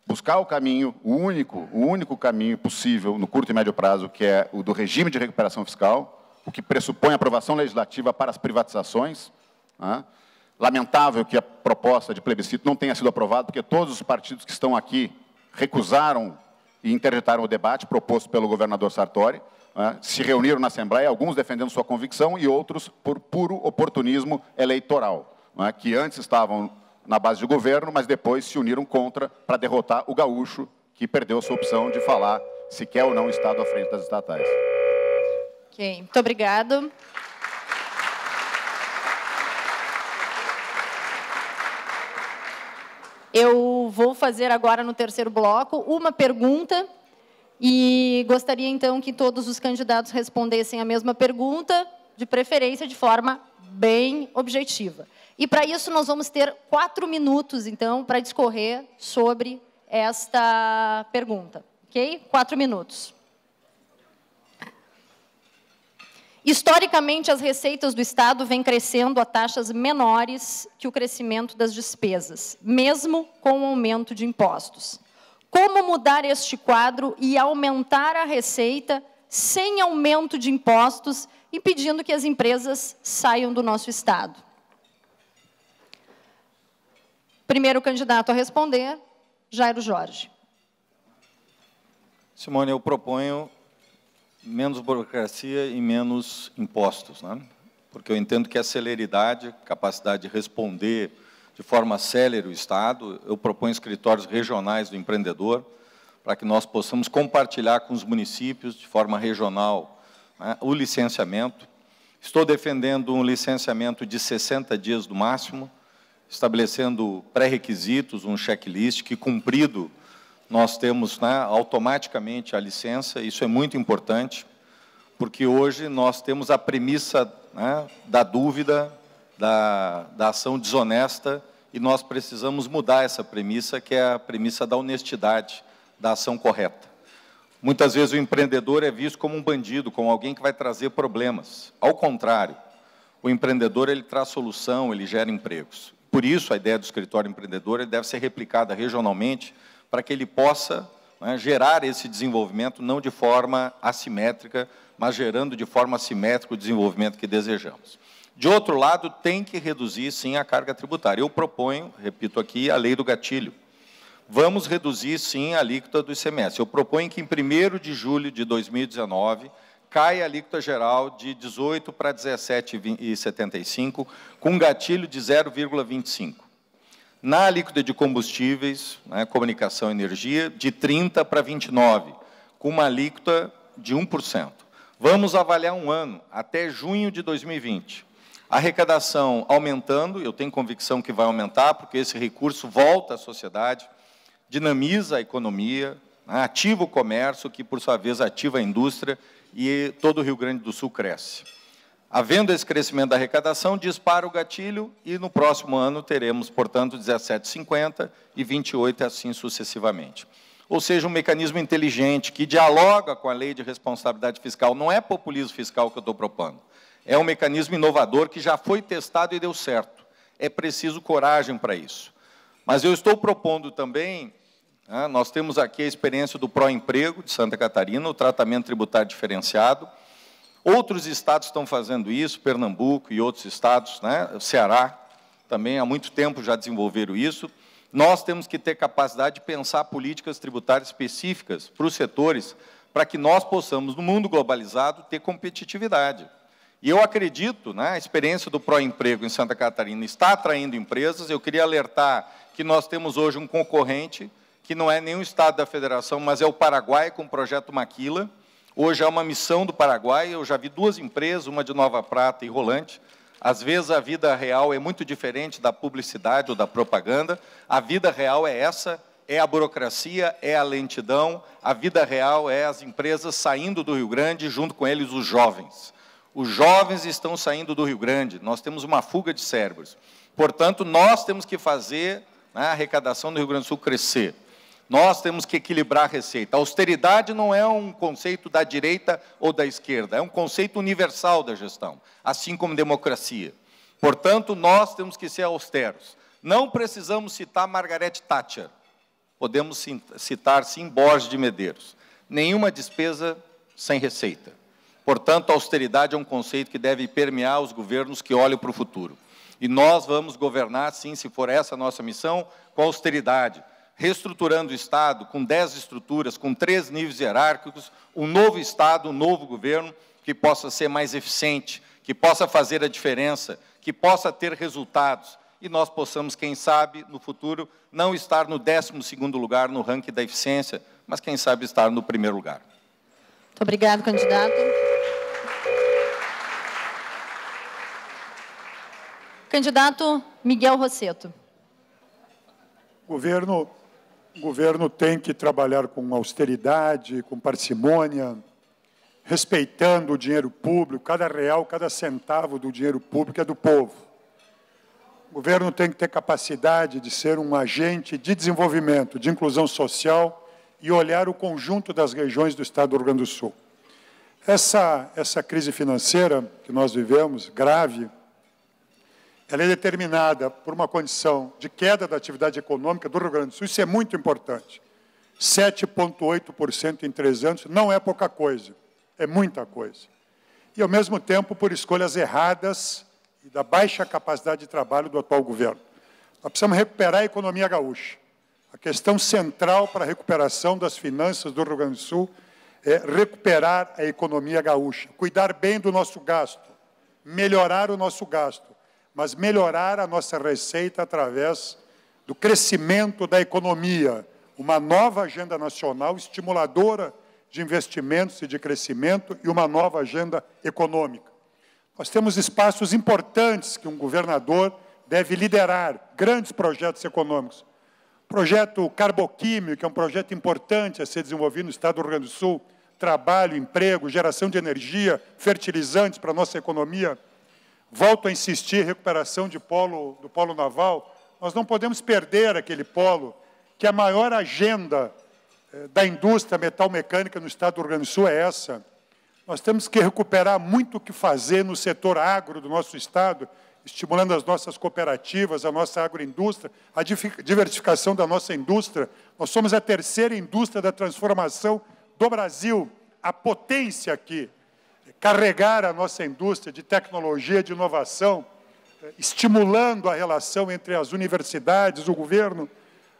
buscar o caminho, o único caminho possível no curto e médio prazo, que é o do regime de recuperação fiscal, o que pressupõe aprovação legislativa para as privatizações. Lamentável que a proposta de plebiscito não tenha sido aprovada, porque todos os partidos que estão aqui recusaram e interditaram o debate proposto pelo governador Sartori, se reuniram na Assembleia, alguns defendendo sua convicção e outros por puro oportunismo eleitoral, que antes estavam na base de governo, mas depois se uniram contra para derrotar o gaúcho, que perdeu sua opção de falar se quer ou não Estado à frente das estatais. Ok, muito obrigado. Eu vou fazer agora, no terceiro bloco, uma pergunta e gostaria, então, que todos os candidatos respondessem a mesma pergunta, de preferência de forma bem objetiva. E, para isso, nós vamos ter 4 minutos, então, para discorrer sobre esta pergunta. Ok? 4 minutos. Historicamente, as receitas do Estado vêm crescendo a taxas menores que o crescimento das despesas, mesmo com o aumento de impostos. Como mudar este quadro e aumentar a receita sem aumento de impostos, impedindo que as empresas saiam do nosso Estado? Primeiro candidato a responder, Jairo Jorge. Simone, eu proponho menos burocracia e menos impostos, porque eu entendo que a celeridade, capacidade de responder de forma célere o Estado, eu proponho escritórios regionais do empreendedor, para que nós possamos compartilhar com os municípios, de forma regional, o licenciamento. Estou defendendo um licenciamento de 60 dias do máximo, estabelecendo pré-requisitos, um checklist que, cumprido, nós temos automaticamente a licença. Isso é muito importante, porque hoje nós temos a premissa da dúvida, da ação desonesta, e nós precisamos mudar essa premissa, que é a premissa da honestidade, da ação correta. Muitas vezes o empreendedor é visto como um bandido, como alguém que vai trazer problemas. Ao contrário, o empreendedor ele traz solução, ele gera empregos. Por isso, a ideia do escritório empreendedor ele deve ser replicada regionalmente para que ele possa, né, gerar esse desenvolvimento não de forma assimétrica, mas gerando de forma assimétrica o desenvolvimento que desejamos. De outro lado, tem que reduzir, sim, a carga tributária. Eu proponho, repito aqui, a lei do gatilho. Vamos reduzir, sim, a alíquota do ICMS. Eu proponho que, em 1º de julho de 2019, caia a alíquota geral de 18 para 17,75, com um gatilho de 0,25. Na alíquota de combustíveis, né, comunicação e energia, de 30 para 29, com uma alíquota de 1%. Vamos avaliar um ano, até junho de 2020. A arrecadação aumentando, eu tenho convicção que vai aumentar, porque esse recurso volta à sociedade, dinamiza a economia, né, ativa o comércio, que, por sua vez, ativa a indústria, e todo o Rio Grande do Sul cresce. Havendo esse crescimento da arrecadação, dispara o gatilho, e no próximo ano teremos, portanto, 17,50 e 28, assim sucessivamente. Ou seja, um mecanismo inteligente, que dialoga com a lei de responsabilidade fiscal. Não é populismo fiscal que eu estou propondo. É um mecanismo inovador que já foi testado e deu certo. É preciso coragem para isso. Mas eu estou propondo também, né, nós temos aqui a experiência do Proemprego de Santa Catarina, o tratamento tributário diferenciado. Outros estados estão fazendo isso, Pernambuco e outros estados, né, Ceará, também há muito tempo já desenvolveram isso. Nós temos que ter capacidade de pensar políticas tributárias específicas para os setores, para que nós possamos, no mundo globalizado, ter competitividade. E eu acredito, né, a experiência do Proemprego em Santa Catarina está atraindo empresas. Eu queria alertar que nós temos hoje um concorrente, que não é nenhum estado da federação, mas é o Paraguai, com o projeto Maquila. Hoje é uma missão do Paraguai, eu já vi 2 empresas, uma de Nova Prata e Rolante. Às vezes a vida real é muito diferente da publicidade ou da propaganda. A vida real é essa, é a burocracia, é a lentidão. A vida real é as empresas saindo do Rio Grande, junto com eles os jovens. Os jovens estão saindo do Rio Grande, nós temos uma fuga de cérebros. Portanto, nós temos que fazer, né, a arrecadação do Rio Grande do Sul crescer. Nós temos que equilibrar a receita. A austeridade não é um conceito da direita ou da esquerda, é um conceito universal da gestão, assim como democracia. Portanto, nós temos que ser austeros. Não precisamos citar Margaret Thatcher. Podemos citar, sim, Borges de Medeiros. Nenhuma despesa sem receita. Portanto, a austeridade é um conceito que deve permear os governos que olham para o futuro. E nós vamos governar, sim, se for essa a nossa missão, com austeridade, reestruturando o Estado com 10 estruturas, com 3 níveis hierárquicos, um novo Estado, um novo governo que possa ser mais eficiente, que possa fazer a diferença, que possa ter resultados, e nós possamos, quem sabe, no futuro, não estar no 12º lugar no ranking da eficiência, mas, quem sabe, estar no 1º lugar. Muito obrigado, candidato. Candidato Miguel Rosseto. O governo tem que trabalhar com austeridade, com parcimônia, respeitando o dinheiro público. Cada real, cada centavo do dinheiro público é do povo. O governo tem que ter capacidade de ser um agente de desenvolvimento, de inclusão social e olhar o conjunto das regiões do Estado do Rio Grande do Sul. Essa crise financeira que nós vivemos, grave, ela é determinada por uma condição de queda da atividade econômica do Rio Grande do Sul. Isso é muito importante. 7,8% em 3 anos não é pouca coisa, é muita coisa. E, ao mesmo tempo, por escolhas erradas e da baixa capacidade de trabalho do atual governo. Nós precisamos recuperar a economia gaúcha. A questão central para a recuperação das finanças do Rio Grande do Sul é recuperar a economia gaúcha, cuidar bem do nosso gasto, melhorar o nosso gasto, mas melhorar a nossa receita através do crescimento da economia, uma nova agenda nacional estimuladora de investimentos e de crescimento e uma nova agenda econômica. Nós temos espaços importantes que um governador deve liderar, grandes projetos econômicos. O projeto Carboquímico, que é um projeto importante a ser desenvolvido no Estado do Rio Grande do Sul, trabalho, emprego, geração de energia, fertilizantes para a nossa economia. Volto a insistir, recuperação do polo naval. Nós não podemos perder aquele polo, que é a maior agenda da indústria metal-mecânica no estado do Rio Grande do Sul é essa. Nós temos que recuperar muito o que fazer no setor agro do nosso estado, estimulando as nossas cooperativas, a nossa agroindústria, a diversificação da nossa indústria. Nós somos a terceira indústria da transformação do Brasil, a potência aqui. Carregar a nossa indústria de tecnologia, de inovação, estimulando a relação entre as universidades, o governo,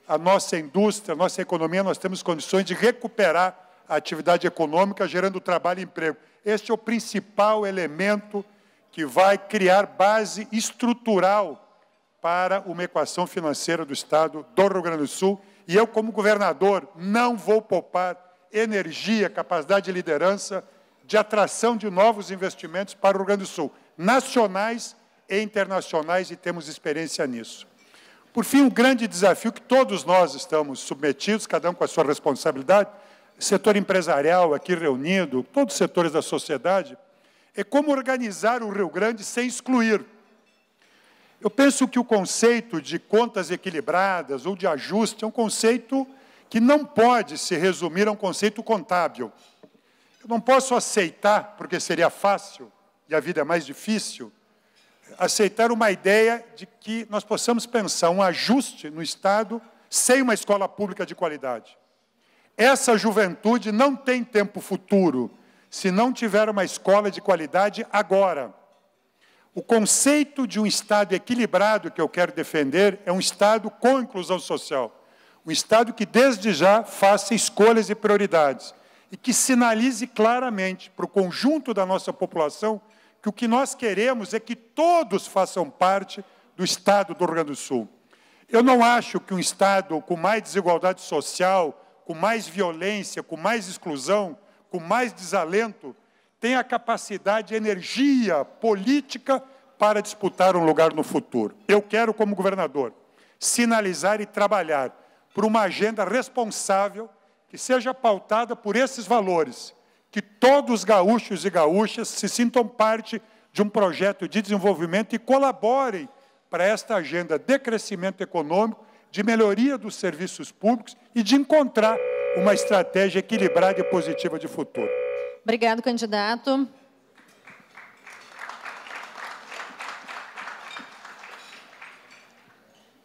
a nossa indústria, a nossa economia, nós temos condições de recuperar a atividade econômica, gerando trabalho e emprego. Este é o principal elemento que vai criar base estrutural para uma equação financeira do Estado do Rio Grande do Sul. E eu, como governador, não vou poupar energia, capacidade de liderança, de atração de novos investimentos para o Rio Grande do Sul, nacionais e internacionais, e temos experiência nisso. Por fim, um grande desafio que todos nós estamos submetidos, cada um com a sua responsabilidade, setor empresarial aqui reunido, todos os setores da sociedade, é como organizar o Rio Grande sem excluir. Eu penso que o conceito de contas equilibradas ou de ajuste é um conceito que não pode se resumir a um conceito contábil. Eu não posso aceitar, porque seria fácil e a vida é mais difícil, aceitar uma ideia de que nós possamos pensar um ajuste no Estado sem uma escola pública de qualidade. Essa juventude não tem tempo futuro se não tiver uma escola de qualidade agora. O conceito de um Estado equilibrado que eu quero defender é um Estado com inclusão social. Um Estado que, desde já, faça escolhas e prioridades e que sinalize claramente para o conjunto da nossa população que o que nós queremos é que todos façam parte do Estado do Rio Grande do Sul. Eu não acho que um Estado com mais desigualdade social, com mais violência, com mais exclusão, com mais desalento, tenha a capacidade e energia política para disputar um lugar no futuro. Eu quero, como governador, sinalizar e trabalhar por uma agenda responsável que seja pautada por esses valores, que todos os gaúchos e gaúchas se sintam parte de um projeto de desenvolvimento e colaborem para esta agenda de crescimento econômico, de melhoria dos serviços públicos e de encontrar uma estratégia equilibrada e positiva de futuro. Obrigado, candidato.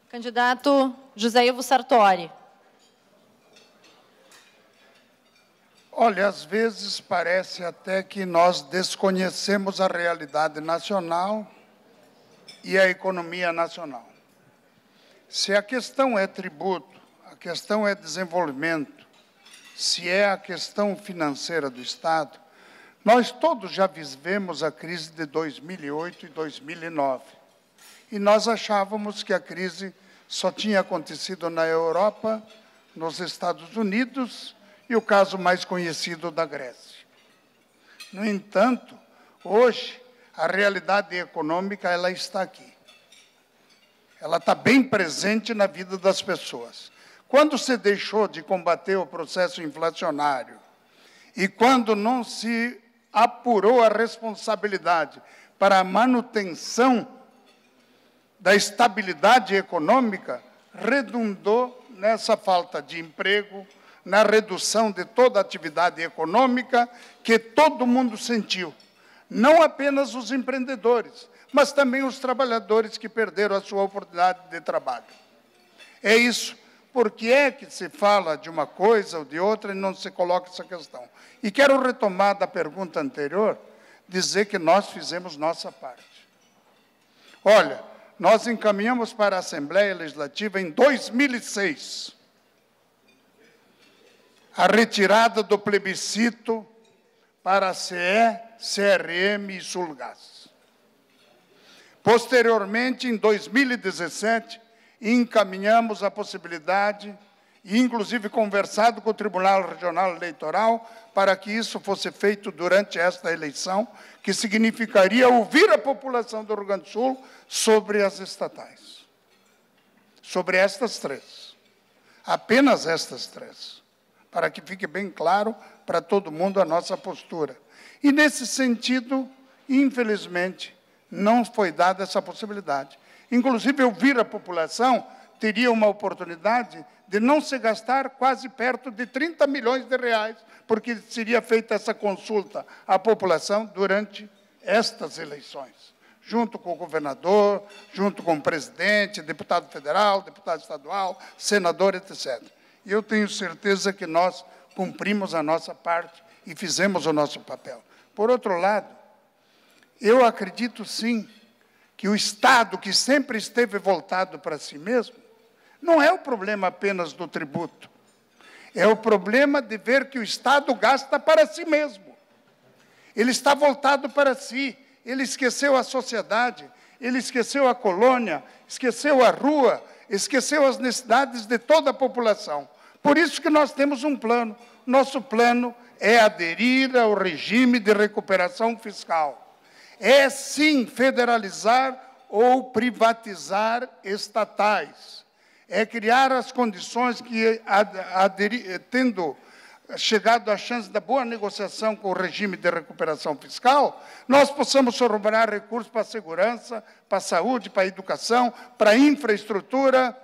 Candidato José Ivo Sartori. Olha, às vezes parece até que nós desconhecemos a realidade nacional e a economia nacional. Se a questão é tributo, a questão é desenvolvimento, se é a questão financeira do Estado, nós todos já vivemos a crise de 2008 e 2009. E nós achávamos que a crise só tinha acontecido na Europa, nos Estados Unidos e o caso mais conhecido da Grécia. No entanto, hoje, a realidade econômica ela está aqui. Ela está bem presente na vida das pessoas. Quando se deixou de combater o processo inflacionário e quando não se apurou a responsabilidade para a manutenção da estabilidade econômica, redundou nessa falta de emprego, na redução de toda a atividade econômica que todo mundo sentiu. Não apenas os empreendedores, mas também os trabalhadores que perderam a sua oportunidade de trabalho. É isso. Por que é que se fala de uma coisa ou de outra e não se coloca essa questão? E quero retomar da pergunta anterior, dizer que nós fizemos nossa parte. Olha, nós encaminhamos para a Assembleia Legislativa em 2006 a retirada do plebiscito para a CE, CRM e Sulgás. Posteriormente, em 2017, encaminhamos a possibilidade, e inclusive conversado com o Tribunal Regional Eleitoral, para que isso fosse feito durante esta eleição, que significaria ouvir a população do Rio Grande do Sul sobre as estatais. Sobre estas três. Apenas estas três. Para que fique bem claro para todo mundo a nossa postura. E, nesse sentido, infelizmente, não foi dada essa possibilidade. Inclusive, ouvir a população teria uma oportunidade de não se gastar quase perto de 30 milhões de reais, porque seria feita essa consulta à população durante estas eleições, junto com o governador, junto com o presidente, deputado federal, deputado estadual, senador, etc. E eu tenho certeza que nós cumprimos a nossa parte e fizemos o nosso papel. Por outro lado, eu acredito, sim, que o Estado, que sempre esteve voltado para si mesmo, não é o problema apenas do tributo. É o problema de ver que o Estado gasta para si mesmo. Ele está voltado para si. Ele esqueceu a sociedade, ele esqueceu a colônia, esqueceu a rua, esqueceu as necessidades de toda a população. Por isso que nós temos um plano. Nosso plano é aderir ao regime de recuperação fiscal. É, sim, federalizar ou privatizar estatais. É criar as condições que, tendo chegado à chance da boa negociação com o regime de recuperação fiscal, nós possamos sobrar recursos para a segurança, para a saúde, para a educação, para a infraestrutura,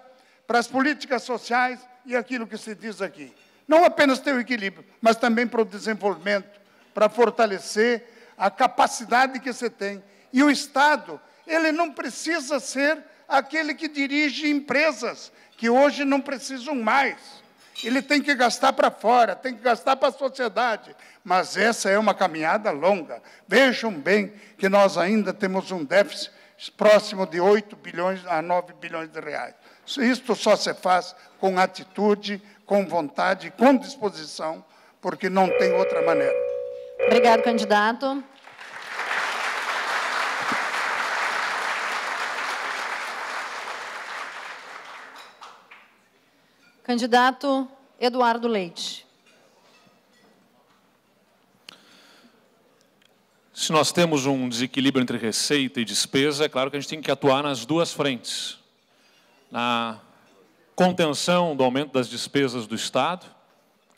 para as políticas sociais e aquilo que se diz aqui. Não apenas ter o equilíbrio, mas também para o desenvolvimento, para fortalecer a capacidade que você tem. E o Estado, ele não precisa ser aquele que dirige empresas, que hoje não precisam mais. Ele tem que gastar para fora, tem que gastar para a sociedade. Mas essa é uma caminhada longa. Vejam bem que nós ainda temos um déficit próximo de 8 bilhões a 9 bilhões de reais. Isto só se faz com atitude, com vontade, com disposição, porque não tem outra maneira. Obrigado, candidato. Candidato Eduardo Leite. Se nós temos um desequilíbrio entre receita e despesa, é claro que a gente tem que atuar nas duas frentes. Na contenção do aumento das despesas do Estado,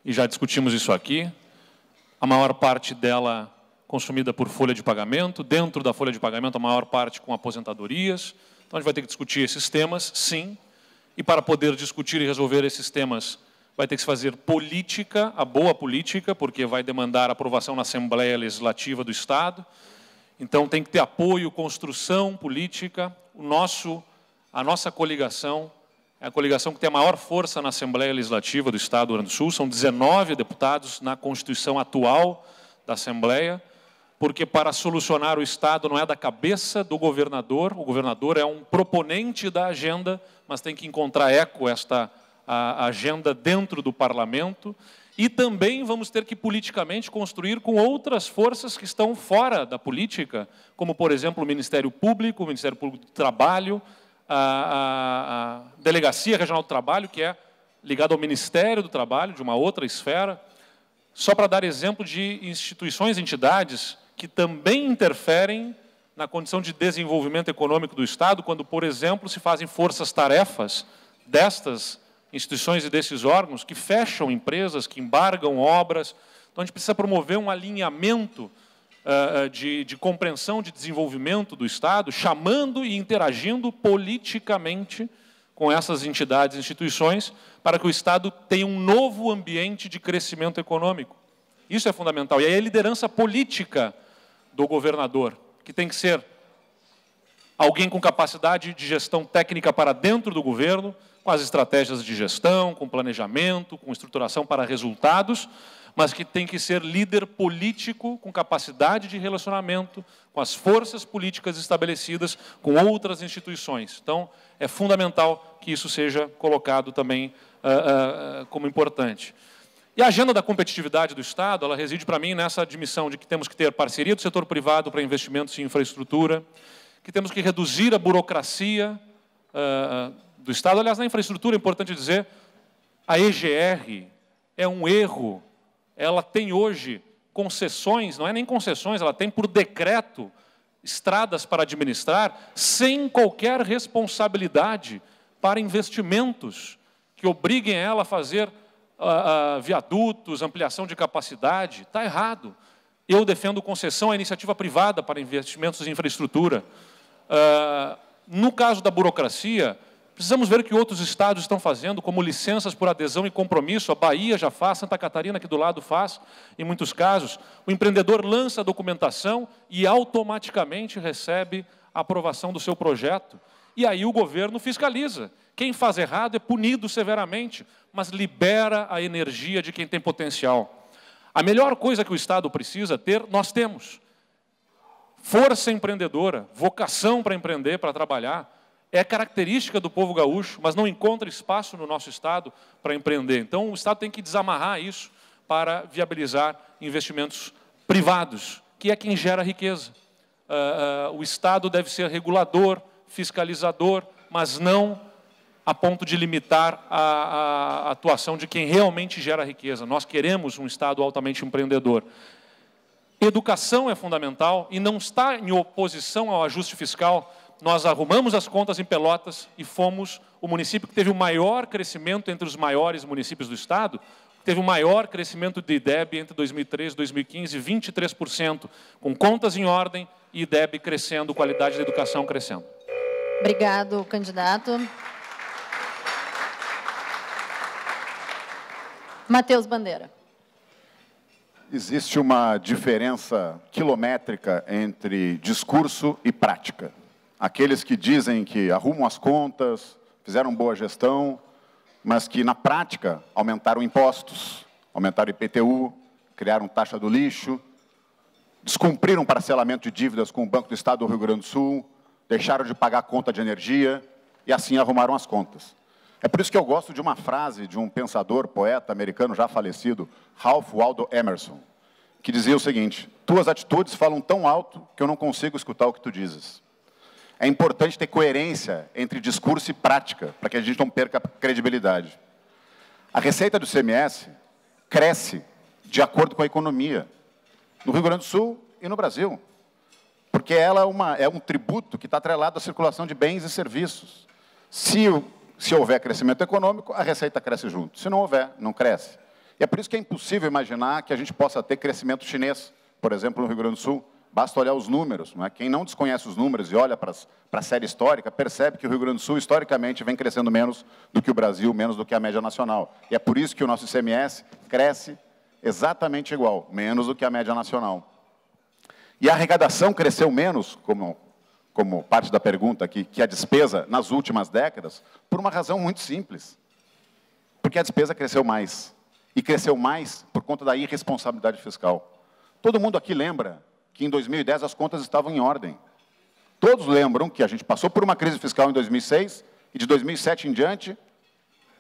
e já discutimos isso aqui, a maior parte dela consumida por folha de pagamento, dentro da folha de pagamento a maior parte com aposentadorias. Então a gente vai ter que discutir esses temas, sim, e para poder discutir e resolver esses temas vai ter que se fazer política, a boa política, porque vai demandar aprovação na Assembleia Legislativa do Estado. Então tem que ter apoio, construção política. A nossa coligação é a coligação que tem a maior força na Assembleia Legislativa do Estado do Rio Grande do Sul. São 19 deputados na Constituição atual da Assembleia, porque para solucionar o Estado não é da cabeça do governador, o governador é um proponente da agenda, mas tem que encontrar eco a agenda dentro do parlamento, e também vamos ter que politicamente construir com outras forças que estão fora da política, como, por exemplo, o Ministério Público do Trabalho, a Delegacia Regional do Trabalho, que é ligada ao Ministério do Trabalho, de uma outra esfera, só para dar exemplo de instituições e entidades que também interferem na condição de desenvolvimento econômico do Estado, quando, por exemplo, se fazem forças-tarefas destas instituições e desses órgãos que fecham empresas, que embargam obras. Então, a gente precisa promover um alinhamento de compreensão de desenvolvimento do Estado, chamando e interagindo politicamente com essas entidades e instituições, para que o Estado tenha um novo ambiente de crescimento econômico. Isso é fundamental. E aí a liderança política do governador, que tem que ser alguém com capacidade de gestão técnica para dentro do governo, com as estratégias de gestão, com planejamento, com estruturação para resultados, mas que tem que ser líder político com capacidade de relacionamento com as forças políticas estabelecidas, com outras instituições. Então, é fundamental que isso seja colocado também como importante. E a agenda da competitividade do Estado, ela reside para mim nessa admissão de que temos que ter parceria do setor privado para investimentos em infraestrutura, que temos que reduzir a burocracia do Estado. Aliás, na infraestrutura, é importante dizer, a EGR é um erro. Ela tem hoje concessões, não é nem concessões, ela tem por decreto estradas para administrar, sem qualquer responsabilidade para investimentos que obriguem ela a fazer viadutos, ampliação de capacidade. Está errado. Eu defendo concessão à iniciativa privada para investimentos em infraestrutura. No caso da burocracia, Precisamos ver o que outros estados estão fazendo, como licenças por adesão e compromisso. A Bahia já faz, Santa Catarina, aqui do lado, faz, em muitos casos. O empreendedor lança a documentação e automaticamente recebe a aprovação do seu projeto. E aí o governo fiscaliza. Quem faz errado é punido severamente, mas libera a energia de quem tem potencial. A melhor coisa que o Estado precisa ter, nós temos. Força empreendedora, vocação para empreender, para trabalhar, é característica do povo gaúcho, mas não encontra espaço no nosso Estado para empreender. Então, o Estado tem que desamarrar isso para viabilizar investimentos privados, que é quem gera riqueza. O Estado deve ser regulador, fiscalizador, mas não a ponto de limitar a atuação de quem realmente gera riqueza. Nós queremos um Estado altamente empreendedor. Educação é fundamental e não está em oposição ao ajuste fiscal. Nós arrumamos as contas em Pelotas e fomos o município que teve o maior crescimento entre os maiores municípios do Estado, teve o maior crescimento de IDEB entre 2013 e 2015, 23%, com contas em ordem e IDEB crescendo, qualidade da educação crescendo. Obrigado, candidato. Matheus Bandeira. Existe uma diferença quilométrica entre discurso e prática. Aqueles que dizem que arrumam as contas, fizeram boa gestão, mas que, na prática, aumentaram impostos, aumentaram IPTU, criaram taxa do lixo, descumpriram parcelamento de dívidas com o Banco do Estado do Rio Grande do Sul, deixaram de pagar a conta de energia e, assim, arrumaram as contas. É por isso que eu gosto de uma frase de um pensador, poeta americano já falecido, Ralph Waldo Emerson, que dizia o seguinte: tuas atitudes falam tão alto que eu não consigo escutar o que tu dizes. É importante ter coerência entre discurso e prática, para que a gente não perca credibilidade. A receita do ICMS cresce de acordo com a economia, no Rio Grande do Sul e no Brasil, porque ela é um tributo que está atrelado à circulação de bens e serviços. Se houver crescimento econômico, a receita cresce junto. Se não houver, não cresce. E é por isso que é impossível imaginar que a gente possa ter crescimento chinês, por exemplo, no Rio Grande do Sul. Basta olhar os números. Não é? Quem não desconhece os números e olha para a série histórica, percebe que o Rio Grande do Sul, historicamente, vem crescendo menos do que o Brasil, menos do que a média nacional. E é por isso que o nosso ICMS cresce exatamente igual, menos do que a média nacional. E a arrecadação cresceu menos, como parte da pergunta aqui, que a despesa nas últimas décadas, por uma razão muito simples. Porque a despesa cresceu mais. E cresceu mais por conta da irresponsabilidade fiscal. Todo mundo aqui lembra que em 2010 as contas estavam em ordem. Todos lembram que a gente passou por uma crise fiscal em 2006 e de 2007 em diante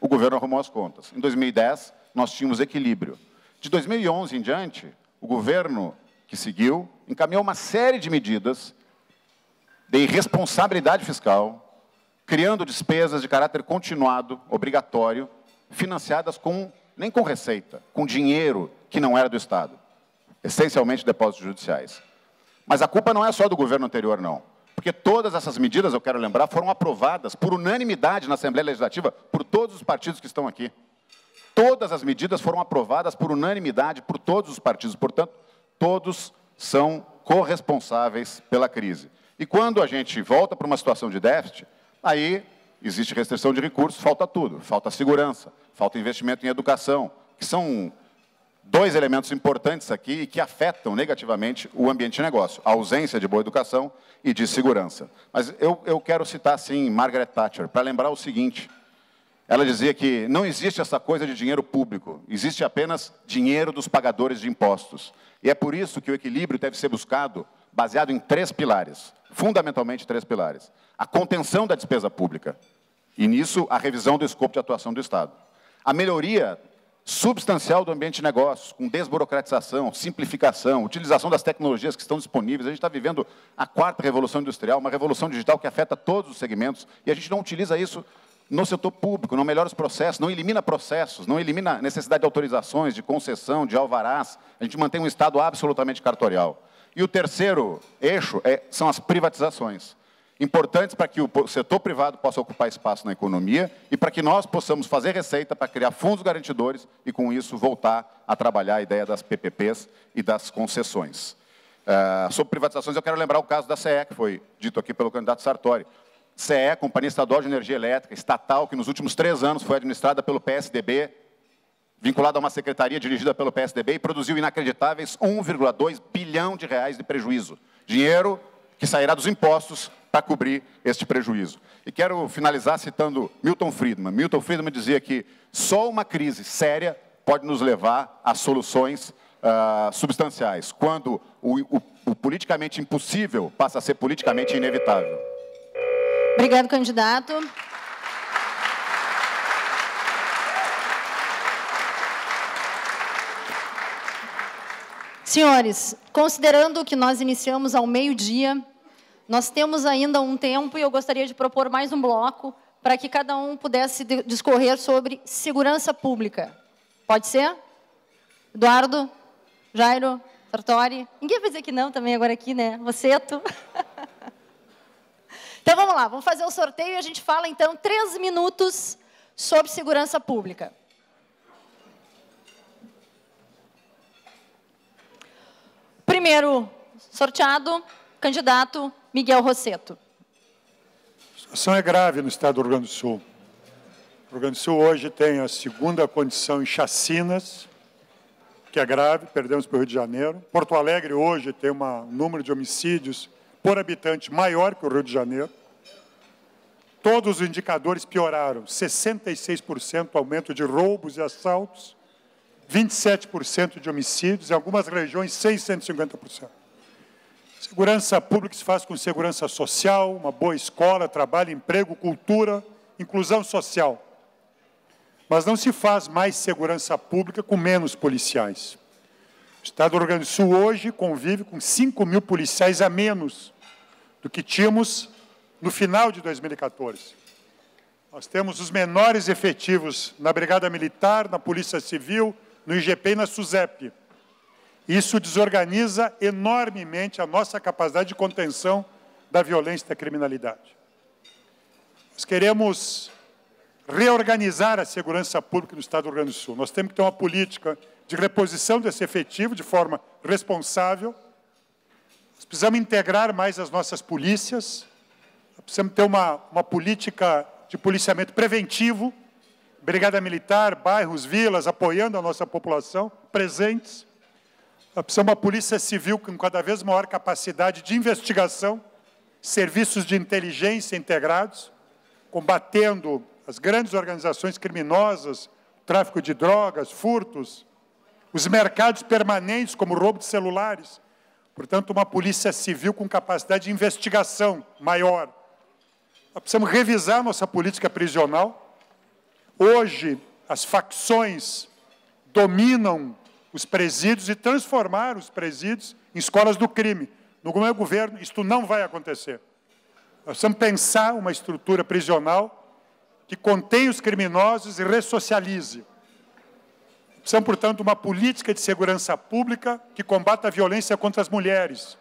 o governo arrumou as contas. Em 2010 nós tínhamos equilíbrio. De 2011 em diante, o governo que seguiu encaminhou uma série de medidas de irresponsabilidade fiscal, criando despesas de caráter continuado, obrigatório, financiadas nem com receita, com dinheiro que não era do Estado, essencialmente depósitos judiciais. Mas a culpa não é só do governo anterior, não. Porque todas essas medidas, eu quero lembrar, foram aprovadas por unanimidade na Assembleia Legislativa por todos os partidos que estão aqui. Todas as medidas foram aprovadas por unanimidade por todos os partidos. Portanto, todos são corresponsáveis pela crise. E quando a gente volta para uma situação de déficit, aí existe restrição de recursos, falta tudo. Falta segurança, falta investimento em educação, que são dois elementos importantes aqui e que afetam negativamente o ambiente de negócio. A ausência de boa educação e de segurança. Mas eu quero citar, sim, Margaret Thatcher, para lembrar o seguinte. Ela dizia que não existe essa coisa de dinheiro público, existe apenas dinheiro dos pagadores de impostos. E é por isso que o equilíbrio deve ser buscado baseado em 3 pilares, fundamentalmente 3 pilares. A contenção da despesa pública, e nisso a revisão do escopo de atuação do Estado. A melhoria substancial do ambiente de negócios, com desburocratização, simplificação, utilização das tecnologias que estão disponíveis. A gente está vivendo a 4ª revolução industrial, uma revolução digital que afeta todos os segmentos, e a gente não utiliza isso no setor público, não melhora os processos, não elimina processos, não elimina a necessidade de autorizações, de concessão, de alvarás. A gente mantém um Estado absolutamente cartorial. E o terceiro eixo são as privatizações, importantes para que o setor privado possa ocupar espaço na economia e para que nós possamos fazer receita para criar fundos garantidores e, com isso, voltar a trabalhar a ideia das PPPs e das concessões. Sobre privatizações, eu quero lembrar o caso da CE, que foi dito aqui pelo candidato Sartori. CE, Companhia Estadual de Energia Elétrica, estatal, que nos últimos 3 anos foi administrada pelo PSDB, vinculada a uma secretaria dirigida pelo PSDB, e produziu inacreditáveis 1,2 bilhão de reais de prejuízo. Dinheiro que sairá dos impostos para cobrir este prejuízo. E quero finalizar citando Milton Friedman. Milton Friedman dizia que só uma crise séria pode nos levar a soluções substanciais, quando o politicamente impossível passa a ser politicamente inevitável. Obrigado, candidato. Senhores, considerando que nós iniciamos ao meio-dia, nós temos ainda um tempo e eu gostaria de propor mais um bloco para que cada um pudesse discorrer sobre segurança pública. Pode ser? Eduardo? Jairo? Sartori? Ninguém vai dizer que não também agora aqui, né? Voceto? Então, vamos lá. Vamos fazer o sorteio e a gente fala, então, 3 minutos sobre segurança pública. Primeiro sorteado, candidato Miguel Rossetto. A situação é grave no estado do Rio Grande do Sul. O Rio Grande do Sul hoje tem a 2ª condição em chacinas, que é grave, perdemos para o Rio de Janeiro. Porto Alegre hoje tem um número de homicídios por habitante maior que o Rio de Janeiro. Todos os indicadores pioraram, 66% aumento de roubos e assaltos, 27% de homicídios, em algumas regiões 650%. Segurança pública se faz com segurança social, uma boa escola, trabalho, emprego, cultura, inclusão social. Mas não se faz mais segurança pública com menos policiais. O estado do Rio Grande do Sul hoje convive com 5.000 policiais a menos do que tínhamos no final de 2014. Nós temos os menores efetivos na Brigada Militar, na Polícia Civil, no IGP e na SUSEP. Isso desorganiza enormemente a nossa capacidade de contenção da violência e da criminalidade. Nós queremos reorganizar a segurança pública no estado do Rio Grande do Sul. Nós temos que ter uma política de reposição desse efetivo de forma responsável. Nós precisamos integrar mais as nossas polícias. Nós precisamos ter uma política de policiamento preventivo, Brigada Militar, bairros, vilas, apoiando a nossa população, presentes. Nós precisamos de uma polícia civil com cada vez maior capacidade de investigação, serviços de inteligência integrados, combatendo as grandes organizações criminosas, tráfico de drogas, furtos, os mercados permanentes, como o roubo de celulares. Portanto, uma polícia civil com capacidade de investigação maior. Nós precisamos revisar nossa política prisional. Hoje, as facções dominam os presídios e transformaram os presídios em escolas do crime. No meu governo, isto não vai acontecer. Nós precisamos pensar uma estrutura prisional que contenha os criminosos e ressocialize. Precisamos, portanto, de uma política de segurança pública que combata a violência contra as mulheres.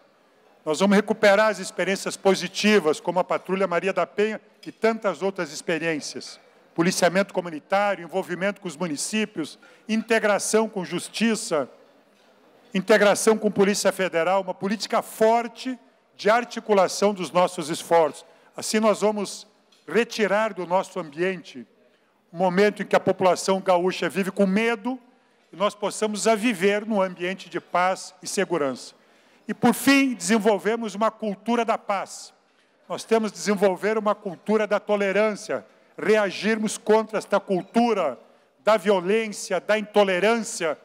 Nós vamos recuperar as experiências positivas, como a Patrulha Maria da Penha e tantas outras experiências. Policiamento comunitário, envolvimento com os municípios, integração com justiça, integração com Polícia Federal, uma política forte de articulação dos nossos esforços. Assim nós vamos retirar do nosso ambiente o momento em que a população gaúcha vive com medo e nós possamos a viver num ambiente de paz e segurança. E, por fim, desenvolvemos uma cultura da paz. Nós temos que desenvolver uma cultura da tolerância, reagirmos contra esta cultura da violência, da intolerância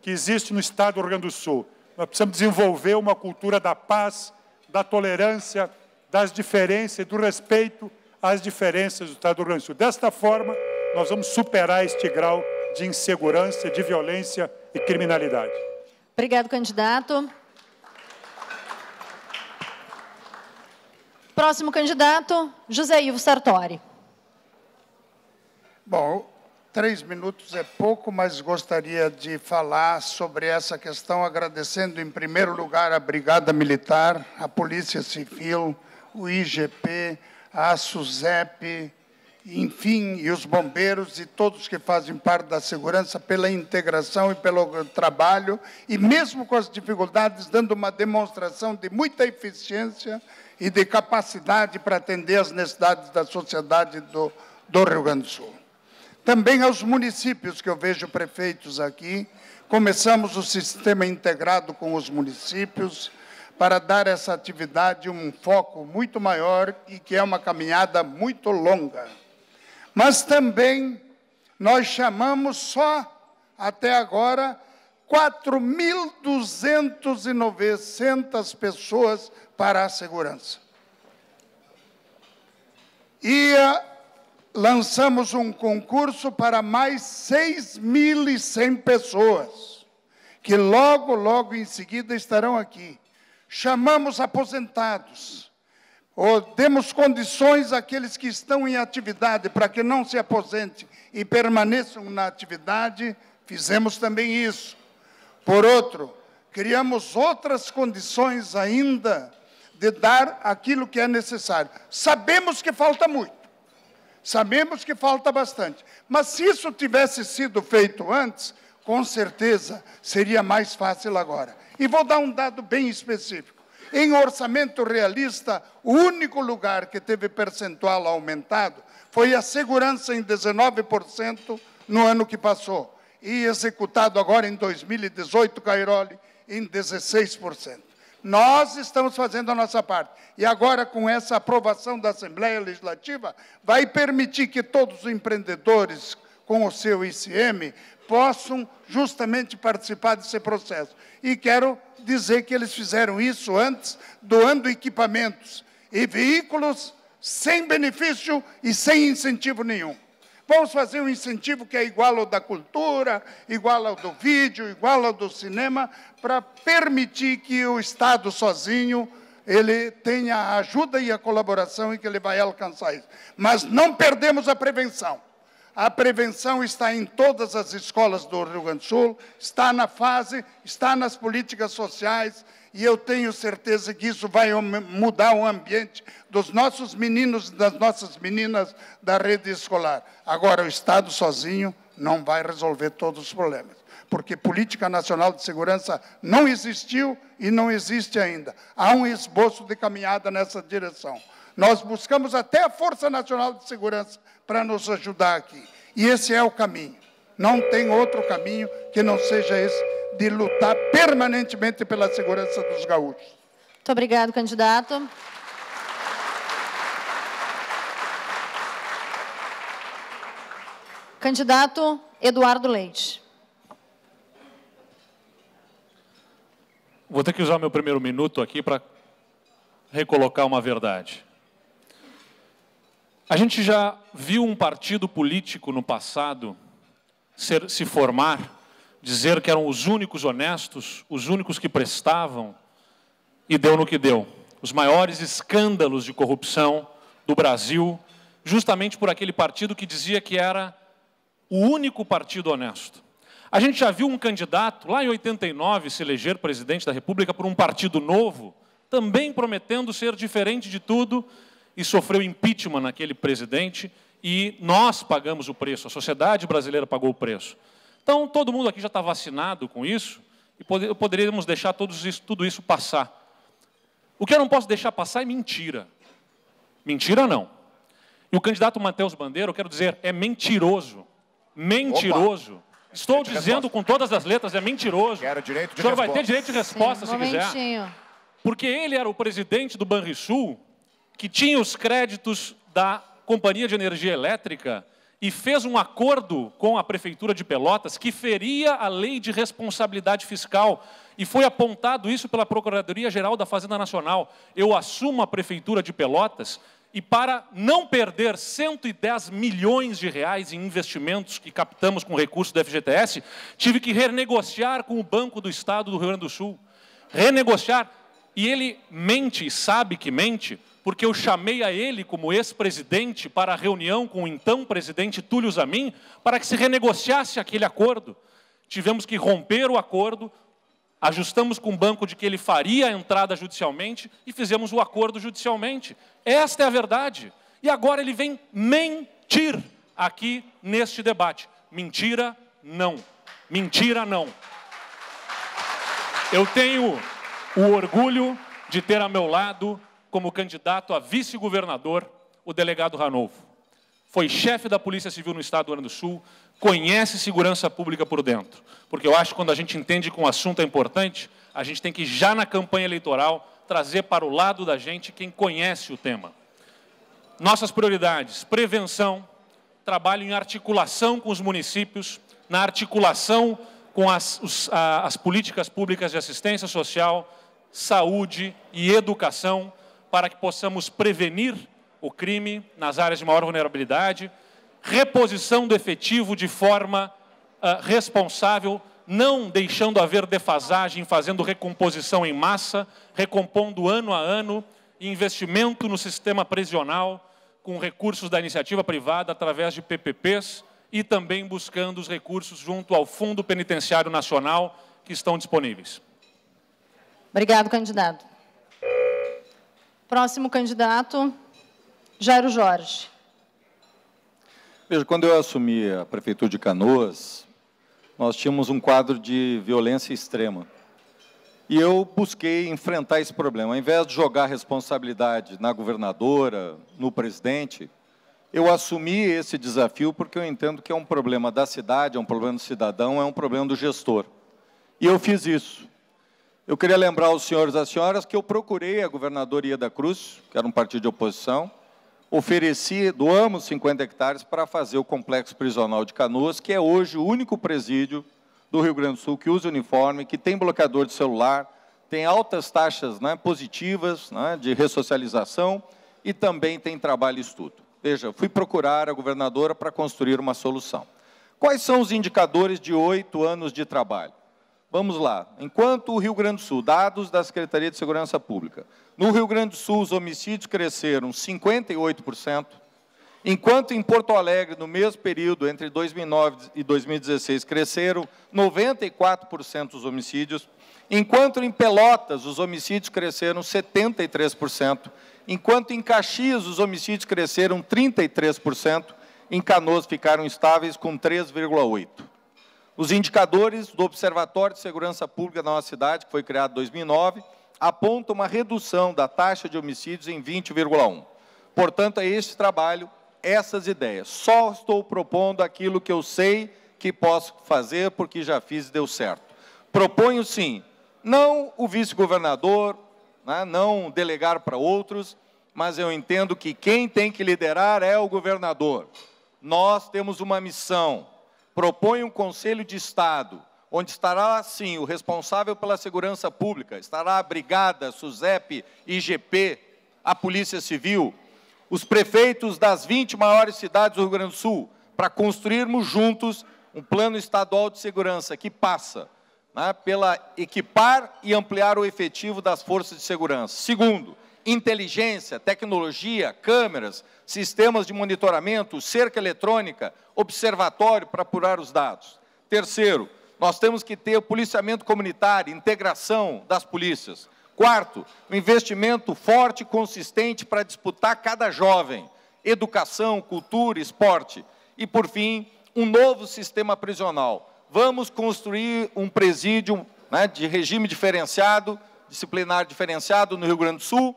que existe no estado do Rio Grande do Sul. Nós precisamos desenvolver uma cultura da paz, da tolerância, das diferenças e do respeito às diferenças do estado do Rio Grande do Sul. Desta forma, nós vamos superar este grau de insegurança, de violência e criminalidade. Obrigado, candidato. Próximo candidato, José Ivo Sartori. Bom, 3 minutos é pouco, mas gostaria de falar sobre essa questão, agradecendo, em primeiro lugar, a Brigada Militar, a Polícia Civil, o IGP, a SUSEP enfim, e os bombeiros e todos que fazem parte da segurança pela integração e pelo trabalho, e mesmo com as dificuldades, dando uma demonstração de muita eficiência e de capacidade para atender às necessidades da sociedade do Rio Grande do Sul. Também aos municípios, que eu vejo prefeitos aqui, começamos o sistema integrado com os municípios, para dar essa atividade um foco muito maior e que é uma caminhada muito longa. Mas também nós chamamos só, até agora, 4.200 pessoas para a segurança. E lançamos um concurso para mais 6.100 pessoas, que logo, logo em seguida estarão aqui. Chamamos aposentados, ou demos condições àqueles que estão em atividade para que não se aposentem e permaneçam na atividade, fizemos também isso. Por outro, criamos outras condições ainda de dar aquilo que é necessário. Sabemos que falta muito, sabemos que falta bastante, mas se isso tivesse sido feito antes, com certeza seria mais fácil agora. E vou dar um dado bem específico. Em orçamento realista, o único lugar que teve percentual aumentado foi a segurança em 19% no ano que passou. E executado agora em 2018, Cairoli, em 16%. Nós estamos fazendo a nossa parte. E agora, com essa aprovação da Assembleia Legislativa, vai permitir que todos os empreendedores, com o seu ICM, possam justamente participar desse processo. E quero dizer que eles fizeram isso antes, doando equipamentos e veículos sem benefício e sem incentivo nenhum. Vamos fazer um incentivo que é igual ao da cultura, igual ao do vídeo, igual ao do cinema, para permitir que o Estado sozinho ele tenha a ajuda e a colaboração e que ele vai alcançar isso. Mas não perdemos a prevenção. A prevenção está em todas as escolas do Rio Grande do Sul, está na fase, está nas políticas sociais, e eu tenho certeza que isso vai mudar o ambiente dos nossos meninos e das nossas meninas da rede escolar. Agora, o Estado sozinho não vai resolver todos os problemas, porque Política Nacional de Segurança não existiu e não existe ainda. Há um esboço de caminhada nessa direção. Nós buscamos até a Força Nacional de Segurança para nos ajudar aqui. E esse é o caminho. Não tem outro caminho que não seja esse, de lutar permanentemente pela segurança dos gaúchos. Muito obrigado, candidato. Candidato Eduardo Leite. Vou ter que usar meu primeiro minuto aqui para recolocar uma verdade. A gente já viu um partido político no passado se formar, dizer que eram os únicos honestos, os únicos que prestavam, e deu no que deu. Os maiores escândalos de corrupção do Brasil, justamente por aquele partido que dizia que era o único partido honesto. A gente já viu um candidato, lá em 89, se eleger presidente da República por um partido novo, também prometendo ser diferente de tudo, e sofreu impeachment naquele presidente, e nós pagamos o preço, a sociedade brasileira pagou o preço. Então, todo mundo aqui já está vacinado com isso, e poderíamos deixar tudo isso passar. O que eu não posso deixar passar é mentira. Mentira, não. E o candidato Matheus Bandeira, eu quero dizer, é mentiroso. Mentiroso. Opa. Estou dizendo com todas as letras, é mentiroso. Quero direito de resposta. O senhor vai ter direito de resposta, se quiser. Porque ele era o presidente do Banrisul, que tinha os créditos da Companhia de Energia Elétrica e fez um acordo com a Prefeitura de Pelotas que feria a lei de responsabilidade fiscal. E foi apontado isso pela Procuradoria-Geral da Fazenda Nacional. Eu assumo a Prefeitura de Pelotas e, para não perder 110 milhões de reais em investimentos que captamos com recursos do FGTS, tive que renegociar com o Banco do Estado do Rio Grande do Sul. Renegociar. E ele mente e sabe que mente, porque eu chamei a ele como ex-presidente para a reunião com o então presidente Túlio Zamin para que se renegociasse aquele acordo. Tivemos que romper o acordo, ajustamos com o banco de que ele faria a entrada judicialmente e fizemos o acordo judicialmente. Esta é a verdade. E agora ele vem mentir. mentir aqui neste debate. Mentira, não. Mentira, não. Eu tenho o orgulho de ter a meu lado, como candidato a vice-governador, o delegado Ranolfo. Foi chefe da Polícia Civil no Estado do Rio Grande do Sul, conhece segurança pública por dentro. Porque eu acho que quando a gente entende que um assunto é importante, a gente tem que, já na campanha eleitoral, trazer para o lado da gente quem conhece o tema. Nossas prioridades: prevenção, trabalho em articulação com os municípios, na articulação com as políticas públicas de assistência social, saúde e educação, para que possamos prevenir o crime nas áreas de maior vulnerabilidade, reposição do efetivo de forma responsável, não deixando haver defasagem, fazendo recomposição em massa, recompondo ano a ano, e investimento no sistema prisional, com recursos da iniciativa privada, através de PPPs, e também buscando os recursos junto ao Fundo Penitenciário Nacional, que estão disponíveis. Obrigado, candidato. Próximo candidato, Jairo Jorge. Veja, quando eu assumi a Prefeitura de Canoas, nós tínhamos um quadro de violência extrema. E eu busquei enfrentar esse problema. Ao invés de jogar a responsabilidade na governadora, no presidente, eu assumi esse desafio porque eu entendo que é um problema da cidade, é um problema do cidadão, é um problema do gestor. E eu fiz isso. Eu queria lembrar aos senhores e às senhoras que eu procurei a governadora Ieda Cruz, que era um partido de oposição, doamos 50 hectares para fazer o complexo prisional de Canoas, que é hoje o único presídio do Rio Grande do Sul que usa uniforme, que tem bloqueador de celular, tem altas taxas, né, positivas, né, de ressocialização e também tem trabalho e estudo. Veja, fui procurar a governadora para construir uma solução. Quais são os indicadores de 8 anos de trabalho? Vamos lá. Enquanto o Rio Grande do Sul, dados da Secretaria de Segurança Pública, no Rio Grande do Sul os homicídios cresceram 58%, enquanto em Porto Alegre, no mesmo período, entre 2009 e 2016, cresceram 94% os homicídios, enquanto em Pelotas os homicídios cresceram 73%, enquanto em Caxias os homicídios cresceram 33%, em Canoas ficaram estáveis com 3,8%. Os indicadores do Observatório de Segurança Pública da nossa cidade, que foi criado em 2009, apontam uma redução da taxa de homicídios em 20,1%. Portanto, é este trabalho, essas ideias. Só estou propondo aquilo que eu sei que posso fazer, porque já fiz e deu certo. Proponho, sim, não o vice-governador, né, não delegar para outros, mas eu entendo que quem tem que liderar é o governador. Nós temos uma missão. Proponho um Conselho de Estado, onde estará, sim, o responsável pela segurança pública, estará a Brigada, a SUSEP, IGP, a Polícia Civil, os prefeitos das 20 maiores cidades do Rio Grande do Sul, para construirmos juntos um plano estadual de segurança que passa, né, pela equipar e ampliar o efetivo das forças de segurança. Segundo, inteligência, tecnologia, câmeras, sistemas de monitoramento, cerca eletrônica, observatório para apurar os dados. Terceiro, nós temos que ter o policiamento comunitário, integração das polícias. Quarto, um investimento forte e consistente para disputar cada jovem, educação, cultura, esporte. E, por fim, um novo sistema prisional. Vamos construir um presídio, né, de regime diferenciado, disciplinar diferenciado no Rio Grande do Sul,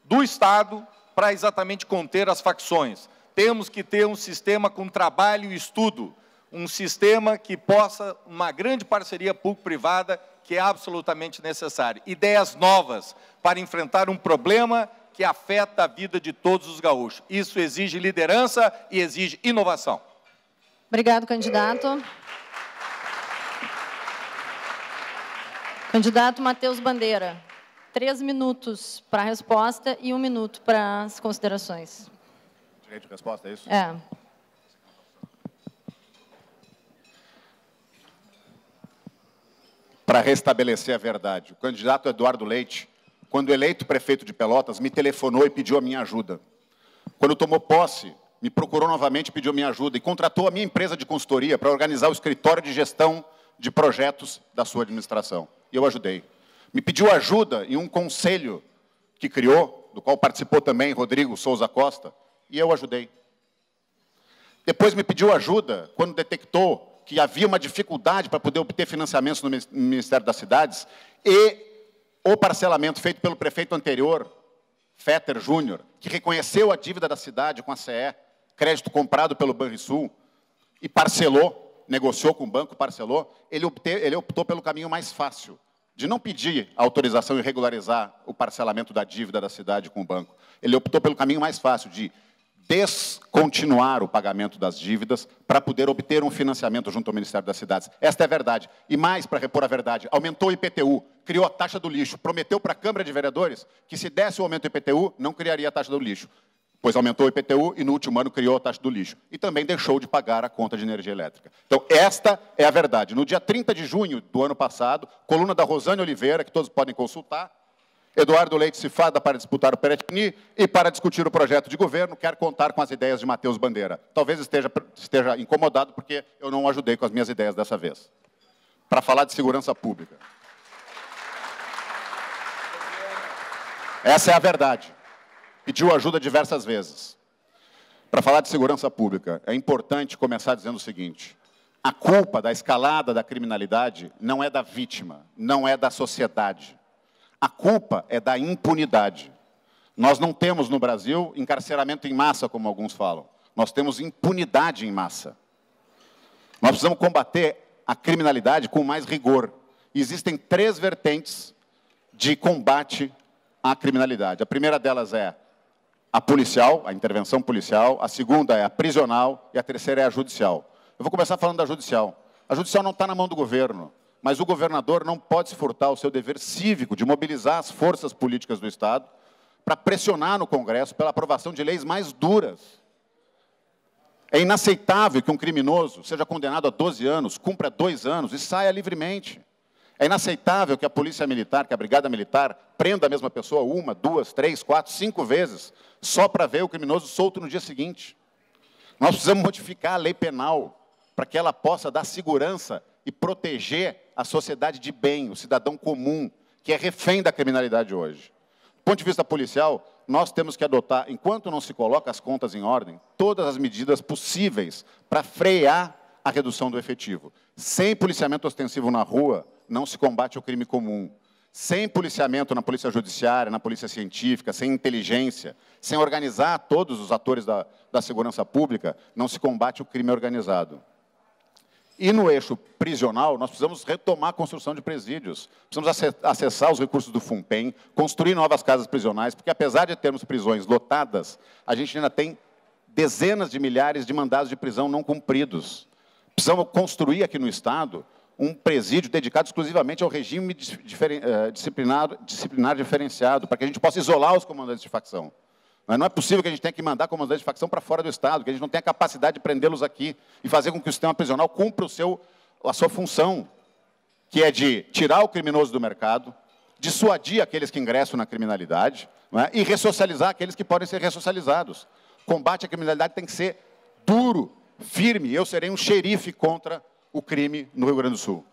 do Estado, para exatamente conter as facções. Temos que ter um sistema com trabalho e estudo, um sistema que possa, uma grande parceria público-privada, que é absolutamente necessária. Ideias novas para enfrentar um problema que afeta a vida de todos os gaúchos. Isso exige liderança e exige inovação. Obrigado, candidato. Candidato Matheus Bandeira. 3 minutos para a resposta e 1 minuto para as considerações. Direito de resposta, é isso? É. Para restabelecer a verdade, o candidato Eduardo Leite, quando eleito prefeito de Pelotas, me telefonou e pediu a minha ajuda. Quando tomou posse, me procurou novamente e pediu a minha ajuda e contratou a minha empresa de consultoria para organizar o escritório de gestão de projetos da sua administração. E eu ajudei. Me pediu ajuda em um conselho que criou, do qual participou também Rodrigo Souza Costa, e eu ajudei. Depois me pediu ajuda quando detectou que havia uma dificuldade para poder obter financiamentos no Ministério das Cidades e o parcelamento feito pelo prefeito anterior, Fetter Júnior, que reconheceu a dívida da cidade com a CE, crédito comprado pelo Banrisul, e parcelou, negociou com o banco, parcelou, ele optou pelo caminho mais fácil, de não pedir autorização e regularizar o parcelamento da dívida da cidade com o banco. Ele optou pelo caminho mais fácil, de descontinuar o pagamento das dívidas para poder obter um financiamento junto ao Ministério das Cidades. Esta é a verdade. E mais, para repor a verdade, aumentou o IPTU, criou a taxa do lixo, prometeu para a Câmara de Vereadores que se desse o aumento do IPTU, não criaria a taxa do lixo. Pois aumentou o IPTU e no último ano criou a taxa do lixo. E também deixou de pagar a conta de energia elétrica. Então, esta é a verdade. No dia 30 de junho do ano passado, coluna da Rosane Oliveira, que todos podem consultar, Eduardo Leite se fada para disputar o Peretini e para discutir o projeto de governo, quer contar com as ideias de Matheus Bandeira. Talvez esteja incomodado porque eu não o ajudei com as minhas ideias dessa vez. Para falar de segurança pública. Essa é a verdade. Pediu ajuda diversas vezes. Para falar de segurança pública, é importante começar dizendo o seguinte: a culpa da escalada da criminalidade não é da vítima, não é da sociedade. A culpa é da impunidade. Nós não temos no Brasil encarceramento em massa, como alguns falam. Nós temos impunidade em massa. Nós precisamos combater a criminalidade com mais rigor. Existem 3 vertentes de combate à criminalidade. A primeira delas é a policial, a intervenção policial. A segunda é a prisional e a terceira é a judicial. Eu vou começar falando da judicial. A judicial não está na mão do governo. Mas o governador não pode se furtar ao seu dever cívico de mobilizar as forças políticas do Estado para pressionar no Congresso pela aprovação de leis mais duras. É inaceitável que um criminoso seja condenado a 12 anos, cumpra 2 anos e saia livremente. É inaceitável que a Polícia Militar, que a Brigada Militar, prenda a mesma pessoa 1, 2, 3, 4, 5 vezes, só para ver o criminoso solto no dia seguinte. Nós precisamos modificar a lei penal para que ela possa dar segurança e proteger a sociedade de bem, o cidadão comum, que é refém da criminalidade hoje. Do ponto de vista policial, nós temos que adotar, enquanto não se coloca as contas em ordem, todas as medidas possíveis para frear a redução do efetivo. Sem policiamento ostensivo na rua, não se combate o crime comum. Sem policiamento na polícia judiciária, na polícia científica, sem inteligência, sem organizar todos os atores da segurança pública, não se combate o crime organizado. E no eixo prisional, nós precisamos retomar a construção de presídios. Precisamos acessar os recursos do FUNPEM, construir novas casas prisionais, porque apesar de termos prisões lotadas, a gente ainda tem dezenas de milhares de mandados de prisão não cumpridos. Precisamos construir aqui no Estado um presídio dedicado exclusivamente ao regime disciplinar diferenciado, para que a gente possa isolar os comandantes de facção. Não é possível que a gente tenha que mandar comandantes de facção para fora do Estado, que a gente não tenha capacidade de prendê-los aqui e fazer com que o sistema prisional cumpra a sua função, que é de tirar o criminoso do mercado, dissuadir aqueles que ingressam na criminalidade, não é? E ressocializar aqueles que podem ser ressocializados. O combate à criminalidade tem que ser duro, firme. Eu serei um xerife contra o crime no Rio Grande do Sul.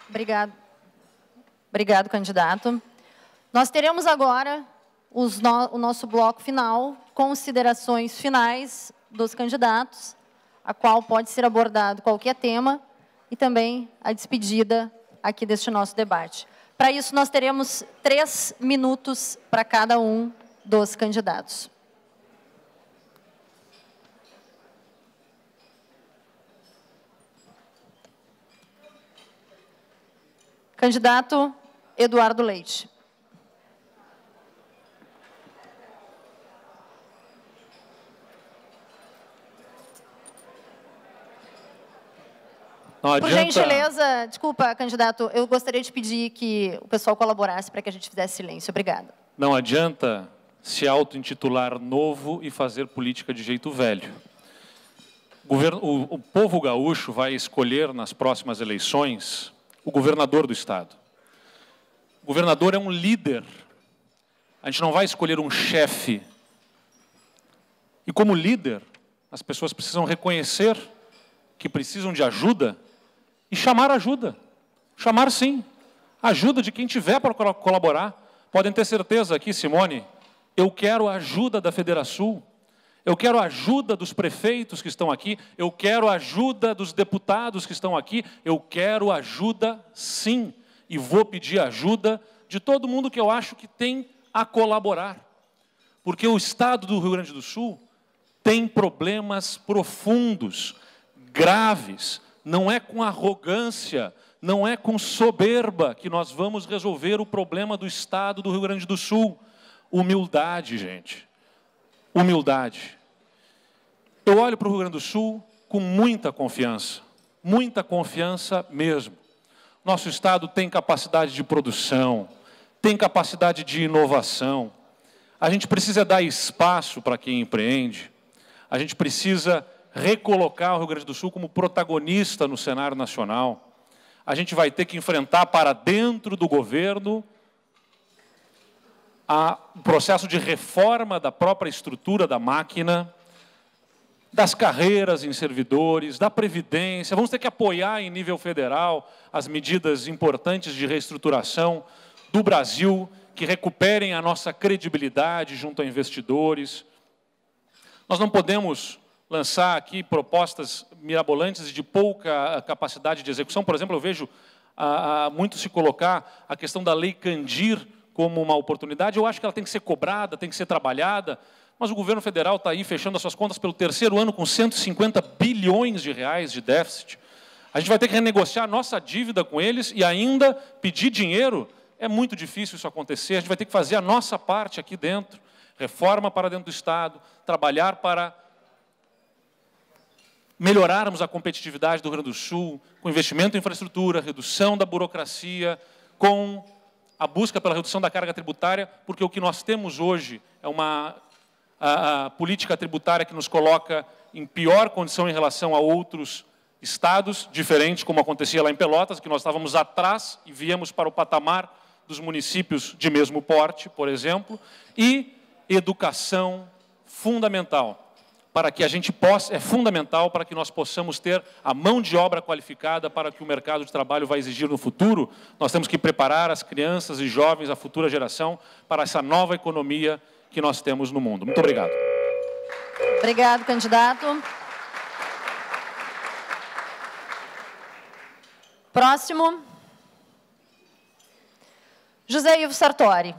Obrigado, candidato. Nós teremos agora o nosso bloco final, considerações finais dos candidatos, a qual pode ser abordado qualquer tema, e também a despedida aqui deste nosso debate. Para isso, nós teremos 3 minutos para cada um dos candidatos. Candidato Eduardo Leite. Por gentileza, desculpa, candidato, eu gostaria de pedir que o pessoal colaborasse para que a gente fizesse silêncio. Obrigada. Não adianta se auto-intitular novo e fazer política de jeito velho. O povo gaúcho vai escolher nas próximas eleições o governador do Estado. O governador é um líder. A gente não vai escolher um chefe. E como líder, as pessoas precisam reconhecer que precisam de ajuda e chamar ajuda. Chamar, sim, ajuda de quem tiver para colaborar. Podem ter certeza aqui, Simone, eu quero a ajuda da Federasul, eu quero a ajuda dos prefeitos que estão aqui, eu quero a ajuda dos deputados que estão aqui, eu quero ajuda, sim, e vou pedir ajuda de todo mundo que eu acho que tem a colaborar. Porque o Estado do Rio Grande do Sul tem problemas profundos, graves. Não é com arrogância, não é com soberba que nós vamos resolver o problema do Estado do Rio Grande do Sul. Humildade, gente. Humildade. Eu olho para o Rio Grande do Sul com muita confiança mesmo. Nosso Estado tem capacidade de produção, tem capacidade de inovação. A gente precisa dar espaço para quem empreende. A gente precisa recolocar o Rio Grande do Sul como protagonista no cenário nacional. A gente vai ter que enfrentar para dentro do governo o processo de reforma da própria estrutura da máquina, das carreiras em servidores, da Previdência. Vamos ter que apoiar em nível federal as medidas importantes de reestruturação do Brasil, que recuperem a nossa credibilidade junto a investidores. Nós não podemos lançar aqui propostas mirabolantes e de pouca capacidade de execução. Por exemplo, eu vejo muito se colocar a questão da Lei Candir como uma oportunidade. Eu acho que ela tem que ser cobrada, tem que ser trabalhada, mas o governo federal está aí fechando as suas contas pelo terceiro ano com 150 bilhões de reais de déficit. A gente vai ter que renegociar a nossa dívida com eles e ainda pedir dinheiro. É muito difícil isso acontecer. A gente vai ter que fazer a nossa parte aqui dentro. Reforma para dentro do Estado, trabalhar para melhorarmos a competitividade do Rio Grande do Sul, com investimento em infraestrutura, redução da burocracia, com a busca pela redução da carga tributária, porque o que nós temos hoje é uma política tributária que nos coloca em pior condição em relação a outros estados, diferente como acontecia lá em Pelotas, que nós estávamos atrás e viemos para o patamar dos municípios de mesmo porte, por exemplo, e educação fundamental. Para que a gente possa, é fundamental para que nós possamos ter a mão de obra qualificada para que o mercado de trabalho vai exigir no futuro. Nós temos que preparar as crianças e jovens, a futura geração, para essa nova economia que nós temos no mundo. Muito obrigado. Obrigado, candidato. Próximo. José Ivo Sartori.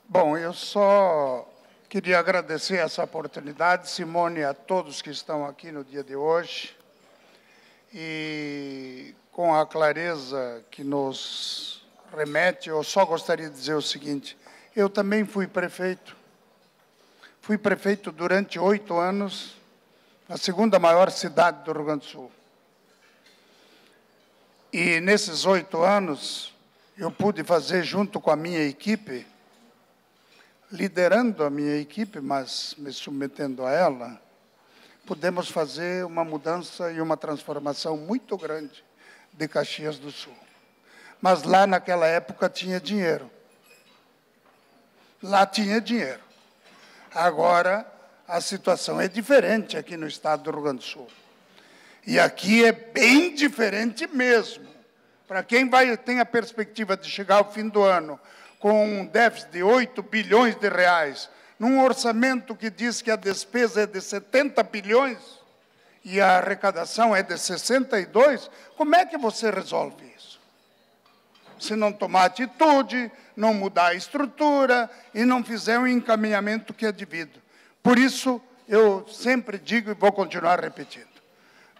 Bom, eu só queria agradecer essa oportunidade, Simone, a todos que estão aqui no dia de hoje, e com a clareza que nos remete, eu só gostaria de dizer o seguinte: eu também fui prefeito durante 8 anos, na segunda maior cidade do Rio Grande do Sul. E nesses 8 anos, eu pude fazer junto com a minha equipe, liderando a minha equipe, mas me submetendo a ela, pudemos fazer uma mudança e uma transformação muito grande de Caxias do Sul. Mas lá, naquela época, tinha dinheiro. Lá tinha dinheiro. Agora, a situação é diferente aqui no estado do Rio Grande do Sul. E aqui é bem diferente mesmo. Para quem tem a perspectiva de chegar ao fim do ano com um déficit de 8 bilhões de reais, num orçamento que diz que a despesa é de 70 bilhões e a arrecadação é de 62, como é que você resolve isso? Se não tomar atitude, não mudar a estrutura e não fizer um encaminhamento que é devido. Por isso, eu sempre digo e vou continuar repetindo,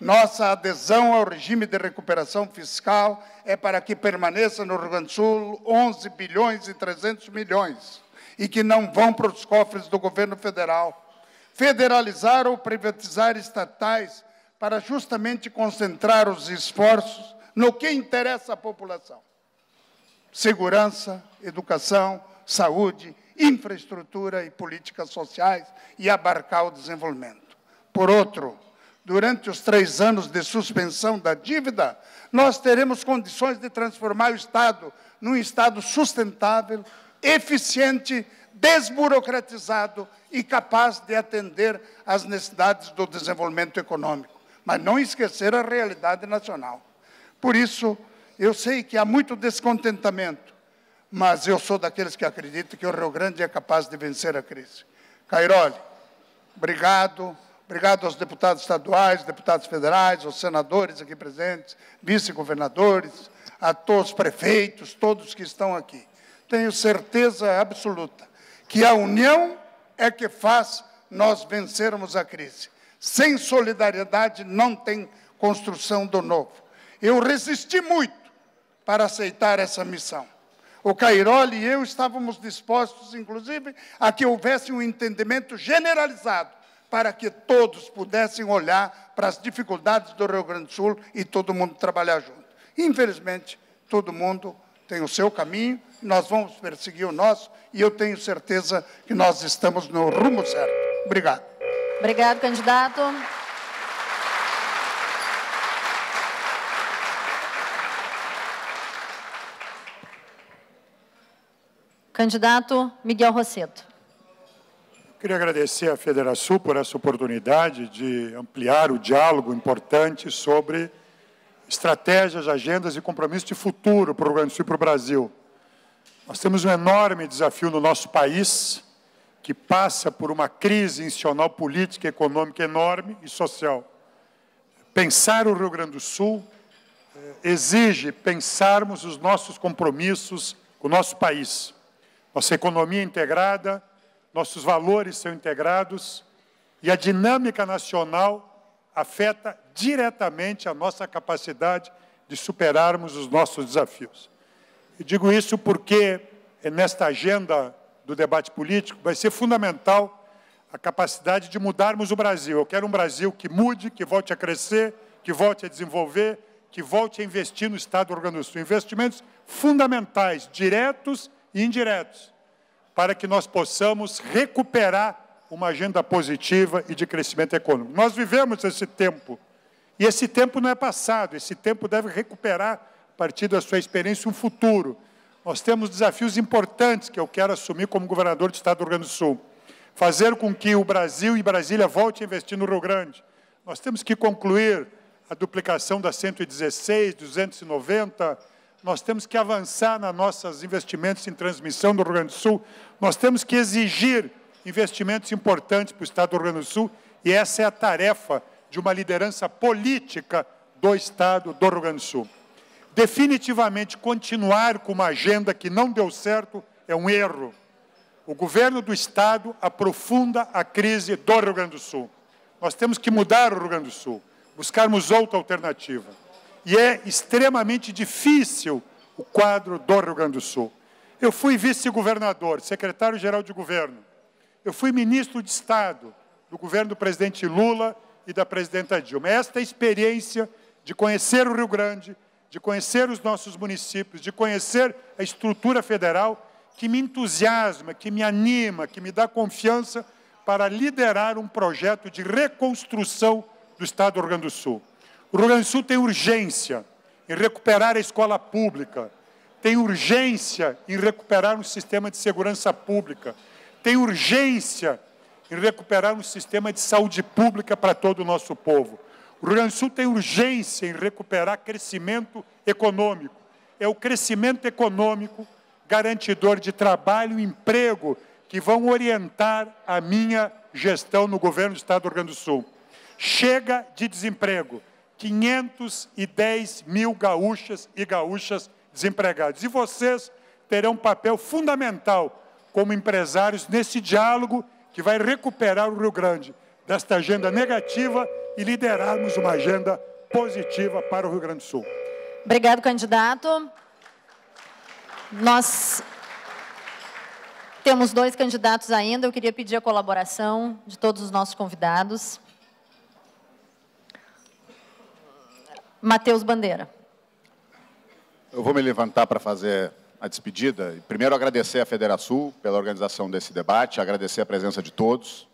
nossa adesão ao regime de recuperação fiscal é para que permaneça no Rio Grande do Sul 11 bilhões e 300 milhões e que não vão para os cofres do governo federal. Federalizar ou privatizar estatais para justamente concentrar os esforços no que interessa à população. Segurança, educação, saúde, infraestrutura e políticas sociais e abarcar o desenvolvimento. Por outro, durante os 3 anos de suspensão da dívida, nós teremos condições de transformar o Estado num Estado sustentável, eficiente, desburocratizado e capaz de atender às necessidades do desenvolvimento econômico, mas não esquecer a realidade nacional. Por isso, Eu sei que há muito descontentamento, mas eu sou daqueles que acreditam que o Rio Grande é capaz de vencer a crise. Cairoli, obrigado. Obrigado aos deputados estaduais, deputados federais, aos senadores aqui presentes, vice-governadores, a todos os prefeitos, todos que estão aqui. Tenho certeza absoluta que a união é que faz nós vencermos a crise. Sem solidariedade não tem construção do novo. Eu resisti muito para aceitar essa missão. O Cairoli e eu estávamos dispostos, inclusive, a que houvesse um entendimento generalizado para que todos pudessem olhar para as dificuldades do Rio Grande do Sul e todo mundo trabalhar junto. Infelizmente, todo mundo tem o seu caminho, nós vamos perseguir o nosso, e eu tenho certeza que nós estamos no rumo certo. Obrigado. Obrigado, candidato. Candidato Miguel Rosseto. Queria agradecer à Federação por essa oportunidade de ampliar o diálogo importante sobre estratégias, agendas e compromissos de futuro para o Rio Grande do Sul e para o Brasil. Nós temos um enorme desafio no nosso país, que passa por uma crise institucional, política, econômica enorme e social. Pensar o Rio Grande do Sul exige pensarmos os nossos compromissos com o nosso país. Nossa economia integrada, nossos valores são integrados e a dinâmica nacional afeta diretamente a nossa capacidade de superarmos os nossos desafios. Eu digo isso porque, nesta agenda do debate político, vai ser fundamental a capacidade de mudarmos o Brasil. Eu quero um Brasil que mude, que volte a crescer, que volte a desenvolver, que volte a investir no Estado do Rio Grande do Sul. Investimentos fundamentais, diretos e indiretos, para que nós possamos recuperar uma agenda positiva e de crescimento econômico. Nós vivemos esse tempo, e esse tempo não é passado, esse tempo deve recuperar, a partir da sua experiência, um futuro. Nós temos desafios importantes que eu quero assumir como governador do Estado do Rio Grande do Sul. Fazer com que o Brasil e Brasília voltem a investir no Rio Grande. Nós temos que concluir a duplicação da 116, 290, nós temos que avançar nos nossos investimentos em transmissão do Rio Grande do Sul, nós temos que exigir investimentos importantes para o Estado do Rio Grande do Sul, e essa é a tarefa de uma liderança política do Estado do Rio Grande do Sul. Definitivamente, continuar com uma agenda que não deu certo é um erro. O governo do Estado aprofunda a crise do Rio Grande do Sul. Nós temos que mudar o Rio Grande do Sul, buscarmos outra alternativa. E é extremamente difícil o quadro do Rio Grande do Sul. Eu fui vice-governador, secretário-geral de governo. Eu fui ministro de Estado do governo do presidente Lula e da presidenta Dilma. Esta experiência de conhecer o Rio Grande, de conhecer os nossos municípios, de conhecer a estrutura federal, que me entusiasma, que me anima, que me dá confiança para liderar um projeto de reconstrução do Estado do Rio Grande do Sul. O Rio Grande do Sul tem urgência em recuperar a escola pública, tem urgência em recuperar um sistema de segurança pública, tem urgência em recuperar um sistema de saúde pública para todo o nosso povo. O Rio Grande do Sul tem urgência em recuperar crescimento econômico. É o crescimento econômico garantidor de trabalho e emprego que vão orientar a minha gestão no governo do Estado do Rio Grande do Sul. Chega de desemprego. 510 mil gaúchas e gaúchas desempregados. E vocês terão um papel fundamental como empresários nesse diálogo que vai recuperar o Rio Grande desta agenda negativa e liderarmos uma agenda positiva para o Rio Grande do Sul. Obrigado, candidato. Nós temos 2 candidatos ainda. Eu queria pedir a colaboração de todos os nossos convidados. Matheus Bandeira. Eu vou me levantar para fazer a despedida. Primeiro, agradecer à Federação pela organização desse debate, agradecer a presença de todos,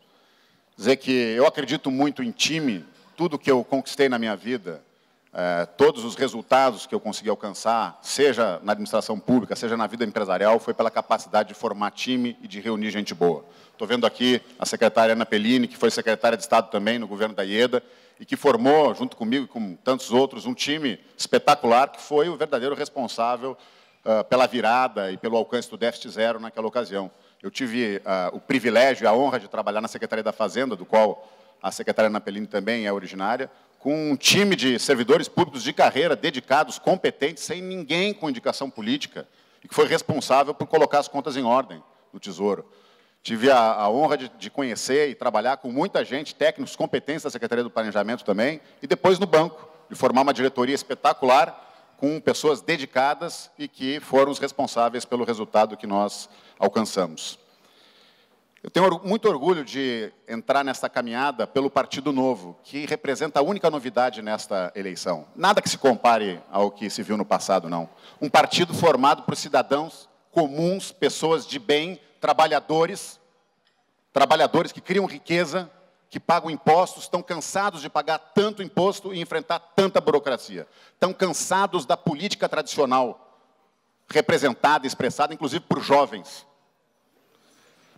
dizer que eu acredito muito em time, tudo que eu conquistei na minha vida, todos os resultados que eu consegui alcançar, seja na administração pública, seja na vida empresarial, foi pela capacidade de formar time e de reunir gente boa. Estou vendo aqui a secretária Ana Pellini, que foi secretária de Estado também no governo da Ieda, e que formou, junto comigo e com tantos outros, um time espetacular, que foi o verdadeiro responsável pela virada e pelo alcance do déficit zero naquela ocasião. Eu tive o privilégio e a honra de trabalhar na Secretaria da Fazenda, do qual a secretária Ana Pellini também é originária, com um time de servidores públicos de carreira, dedicados, competentes, sem ninguém com indicação política, e que foi responsável por colocar as contas em ordem no Tesouro. Tive a honra de conhecer e trabalhar com muita gente, técnicos competentes da Secretaria do Planejamento também, e depois no banco, de formar uma diretoria espetacular, com pessoas dedicadas e que foram os responsáveis pelo resultado que nós alcançamos. Eu tenho muito orgulho de entrar nessa caminhada pelo Partido Novo, que representa a única novidade nesta eleição. Nada que se compare ao que se viu no passado, não. Um partido formado por cidadãos comuns, pessoas de bem, trabalhadores que criam riqueza, que pagam impostos, estão cansados de pagar tanto imposto e enfrentar tanta burocracia. Estão cansados da política tradicional, representada e expressada, inclusive por jovens.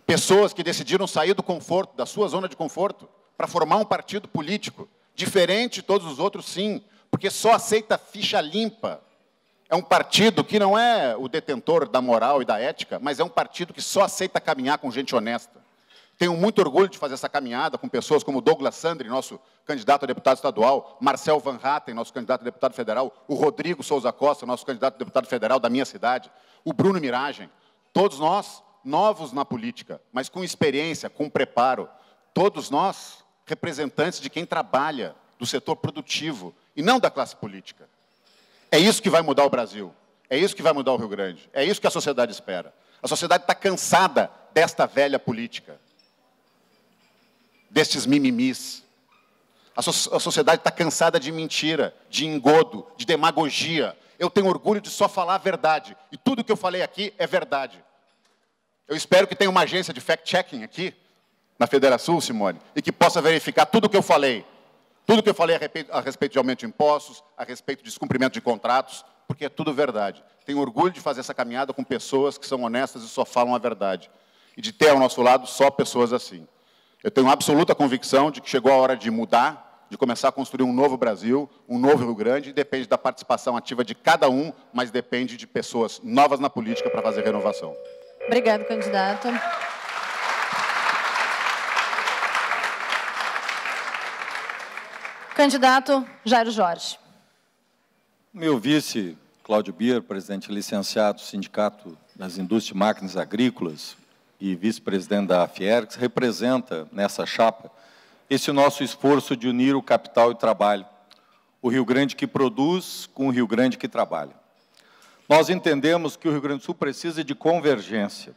Pessoas que decidiram sair do conforto, da sua zona de conforto, para formar um partido político, diferente de todos os outros, sim, porque só aceita ficha limpa. É um partido que não é o detentor da moral e da ética, mas é um partido que só aceita caminhar com gente honesta. Tenho muito orgulho de fazer essa caminhada com pessoas como Douglas Sandri, nosso candidato a deputado estadual, Marcel Van Hatten, nosso candidato a deputado federal, o Rodrigo Souza Costa, nosso candidato a deputado federal da minha cidade, o Bruno Miragem, todos nós novos na política, mas com experiência, com preparo, todos nós representantes de quem trabalha do setor produtivo e não da classe política. É isso que vai mudar o Brasil, é isso que vai mudar o Rio Grande, é isso que a sociedade espera. A sociedade está cansada desta velha política, destes mimimis. A sociedade está cansada de mentira, de engodo, de demagogia. Eu tenho orgulho de só falar a verdade, e tudo que eu falei aqui é verdade. Eu espero que tenha uma agência de fact-checking aqui, na Federação, Simone, e que possa verificar tudo o que eu falei. Tudo o que eu falei a respeito de aumento de impostos, a respeito de descumprimento de contratos, porque é tudo verdade. Tenho orgulho de fazer essa caminhada com pessoas que são honestas e só falam a verdade. E de ter ao nosso lado só pessoas assim. Eu tenho absoluta convicção de que chegou a hora de mudar, de começar a construir um novo Brasil, um novo Rio Grande, e depende da participação ativa de cada um, mas depende de pessoas novas na política para fazer renovação. Obrigado, candidato. Candidato Jairo Jorge. Meu vice, Cláudio Bier, presidente licenciado do Sindicato das Indústrias e Máquinas Agrícolas e vice-presidente da Fiergs, representa nessa chapa esse nosso esforço de unir o capital e o trabalho, o Rio Grande que produz com o Rio Grande que trabalha. Nós entendemos que o Rio Grande do Sul precisa de convergência.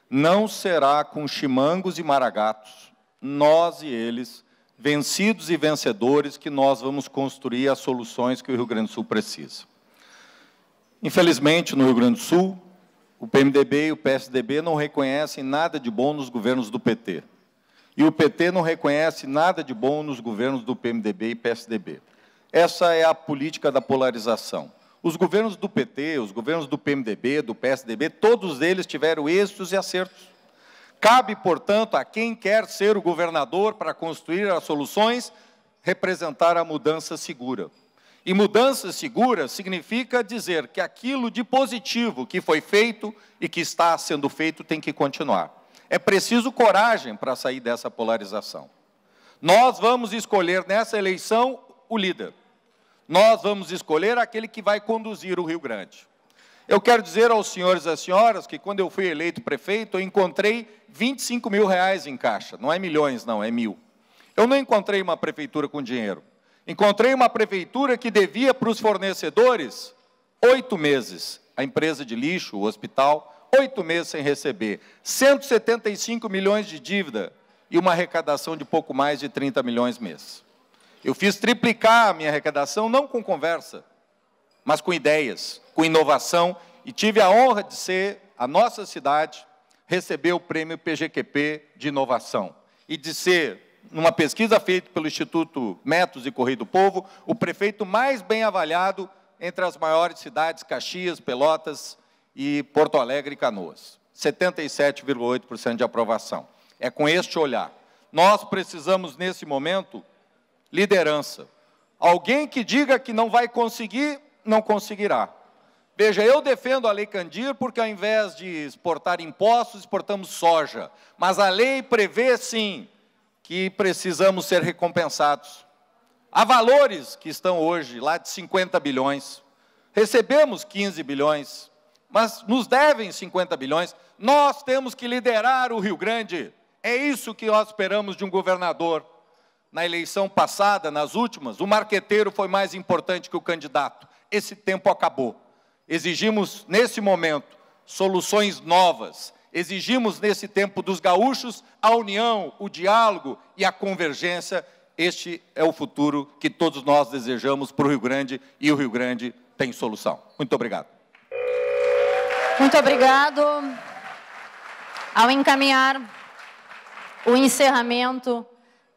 Não será com chimangos e maragatos, nós e eles, vencidos e vencedores, que nós vamos construir as soluções que o Rio Grande do Sul precisa. Infelizmente, no Rio Grande do Sul, o PMDB e o PSDB não reconhecem nada de bom nos governos do PT. E o PT não reconhece nada de bom nos governos do PMDB e PSDB. Essa é a política da polarização. Os governos do PT, os governos do PMDB, do PSDB, todos eles tiveram êxitos e acertos. Cabe, portanto, a quem quer ser o governador para construir as soluções, representar a mudança segura. E mudança segura significa dizer que aquilo de positivo que foi feito e que está sendo feito tem que continuar. É preciso coragem para sair dessa polarização. Nós vamos escolher nessa eleição o líder. Nós vamos escolher aquele que vai conduzir o Rio Grande. Eu quero dizer aos senhores e às senhoras que, quando eu fui eleito prefeito, eu encontrei 25 mil reais em caixa. Não é milhões, não, é mil. Eu não encontrei uma prefeitura com dinheiro. Encontrei uma prefeitura que devia para os fornecedores 8 meses. A empresa de lixo, o hospital, 8 meses sem receber. 175 milhões de dívida e uma arrecadação de pouco mais de 30 milhões mês. Eu fiz triplicar a minha arrecadação, não com conversa, mas com ideias, com inovação, e tive a honra de ser, a nossa cidade, receber o prêmio PGQP de inovação, e de ser numa pesquisa feita pelo Instituto Métodos e Correio do Povo, o prefeito mais bem avaliado entre as maiores cidades, Caxias, Pelotas e Porto Alegre e Canoas. 77,8% de aprovação. É com este olhar. Nós precisamos, nesse momento, liderança. Alguém que diga que não vai conseguir, não conseguirá. Veja, eu defendo a Lei Candir porque, ao invés de exportar impostos, exportamos soja. Mas a lei prevê, sim, que precisamos ser recompensados. Há valores que estão hoje lá de 50 bilhões. Recebemos 15 bilhões, mas nos devem 50 bilhões. Nós temos que liderar o Rio Grande. É isso que nós esperamos de um governador. Na eleição passada, nas últimas, o marqueteiro foi mais importante que o candidato. Esse tempo acabou. Exigimos, nesse momento, soluções novas. Exigimos, nesse tempo dos gaúchos, a união, o diálogo e a convergência. Este é o futuro que todos nós desejamos para o Rio Grande, e o Rio Grande tem solução. Muito obrigado. Muito obrigado. Ao encaminhar o encerramento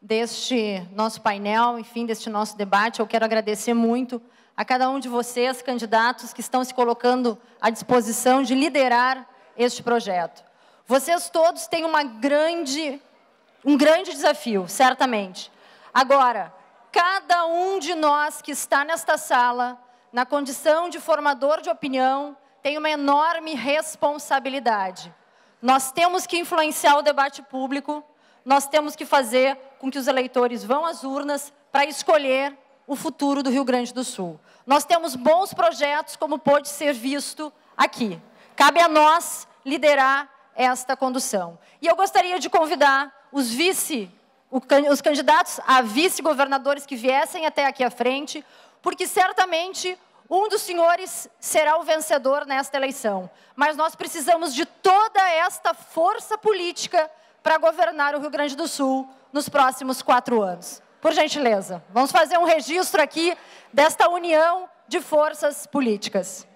deste nosso painel, enfim, deste nosso debate, eu quero agradecer muito a cada um de vocês, candidatos, que estão se colocando à disposição de liderar este projeto. Vocês todos têm um grande desafio, certamente. Agora, cada um de nós que está nesta sala, na condição de formador de opinião, tem uma enorme responsabilidade. Nós temos que influenciar o debate público, nós temos que fazer com que os eleitores vão às urnas para escolher o futuro do Rio Grande do Sul. Nós temos bons projetos, como pôde ser visto aqui. Cabe a nós liderar esta condução. E eu gostaria de convidar os candidatos a vice-governadores que viessem até aqui à frente, porque certamente um dos senhores será o vencedor nesta eleição. Mas nós precisamos de toda esta força política para governar o Rio Grande do Sul nos próximos 4 anos. Por gentileza, vamos fazer um registro aqui desta união de forças políticas.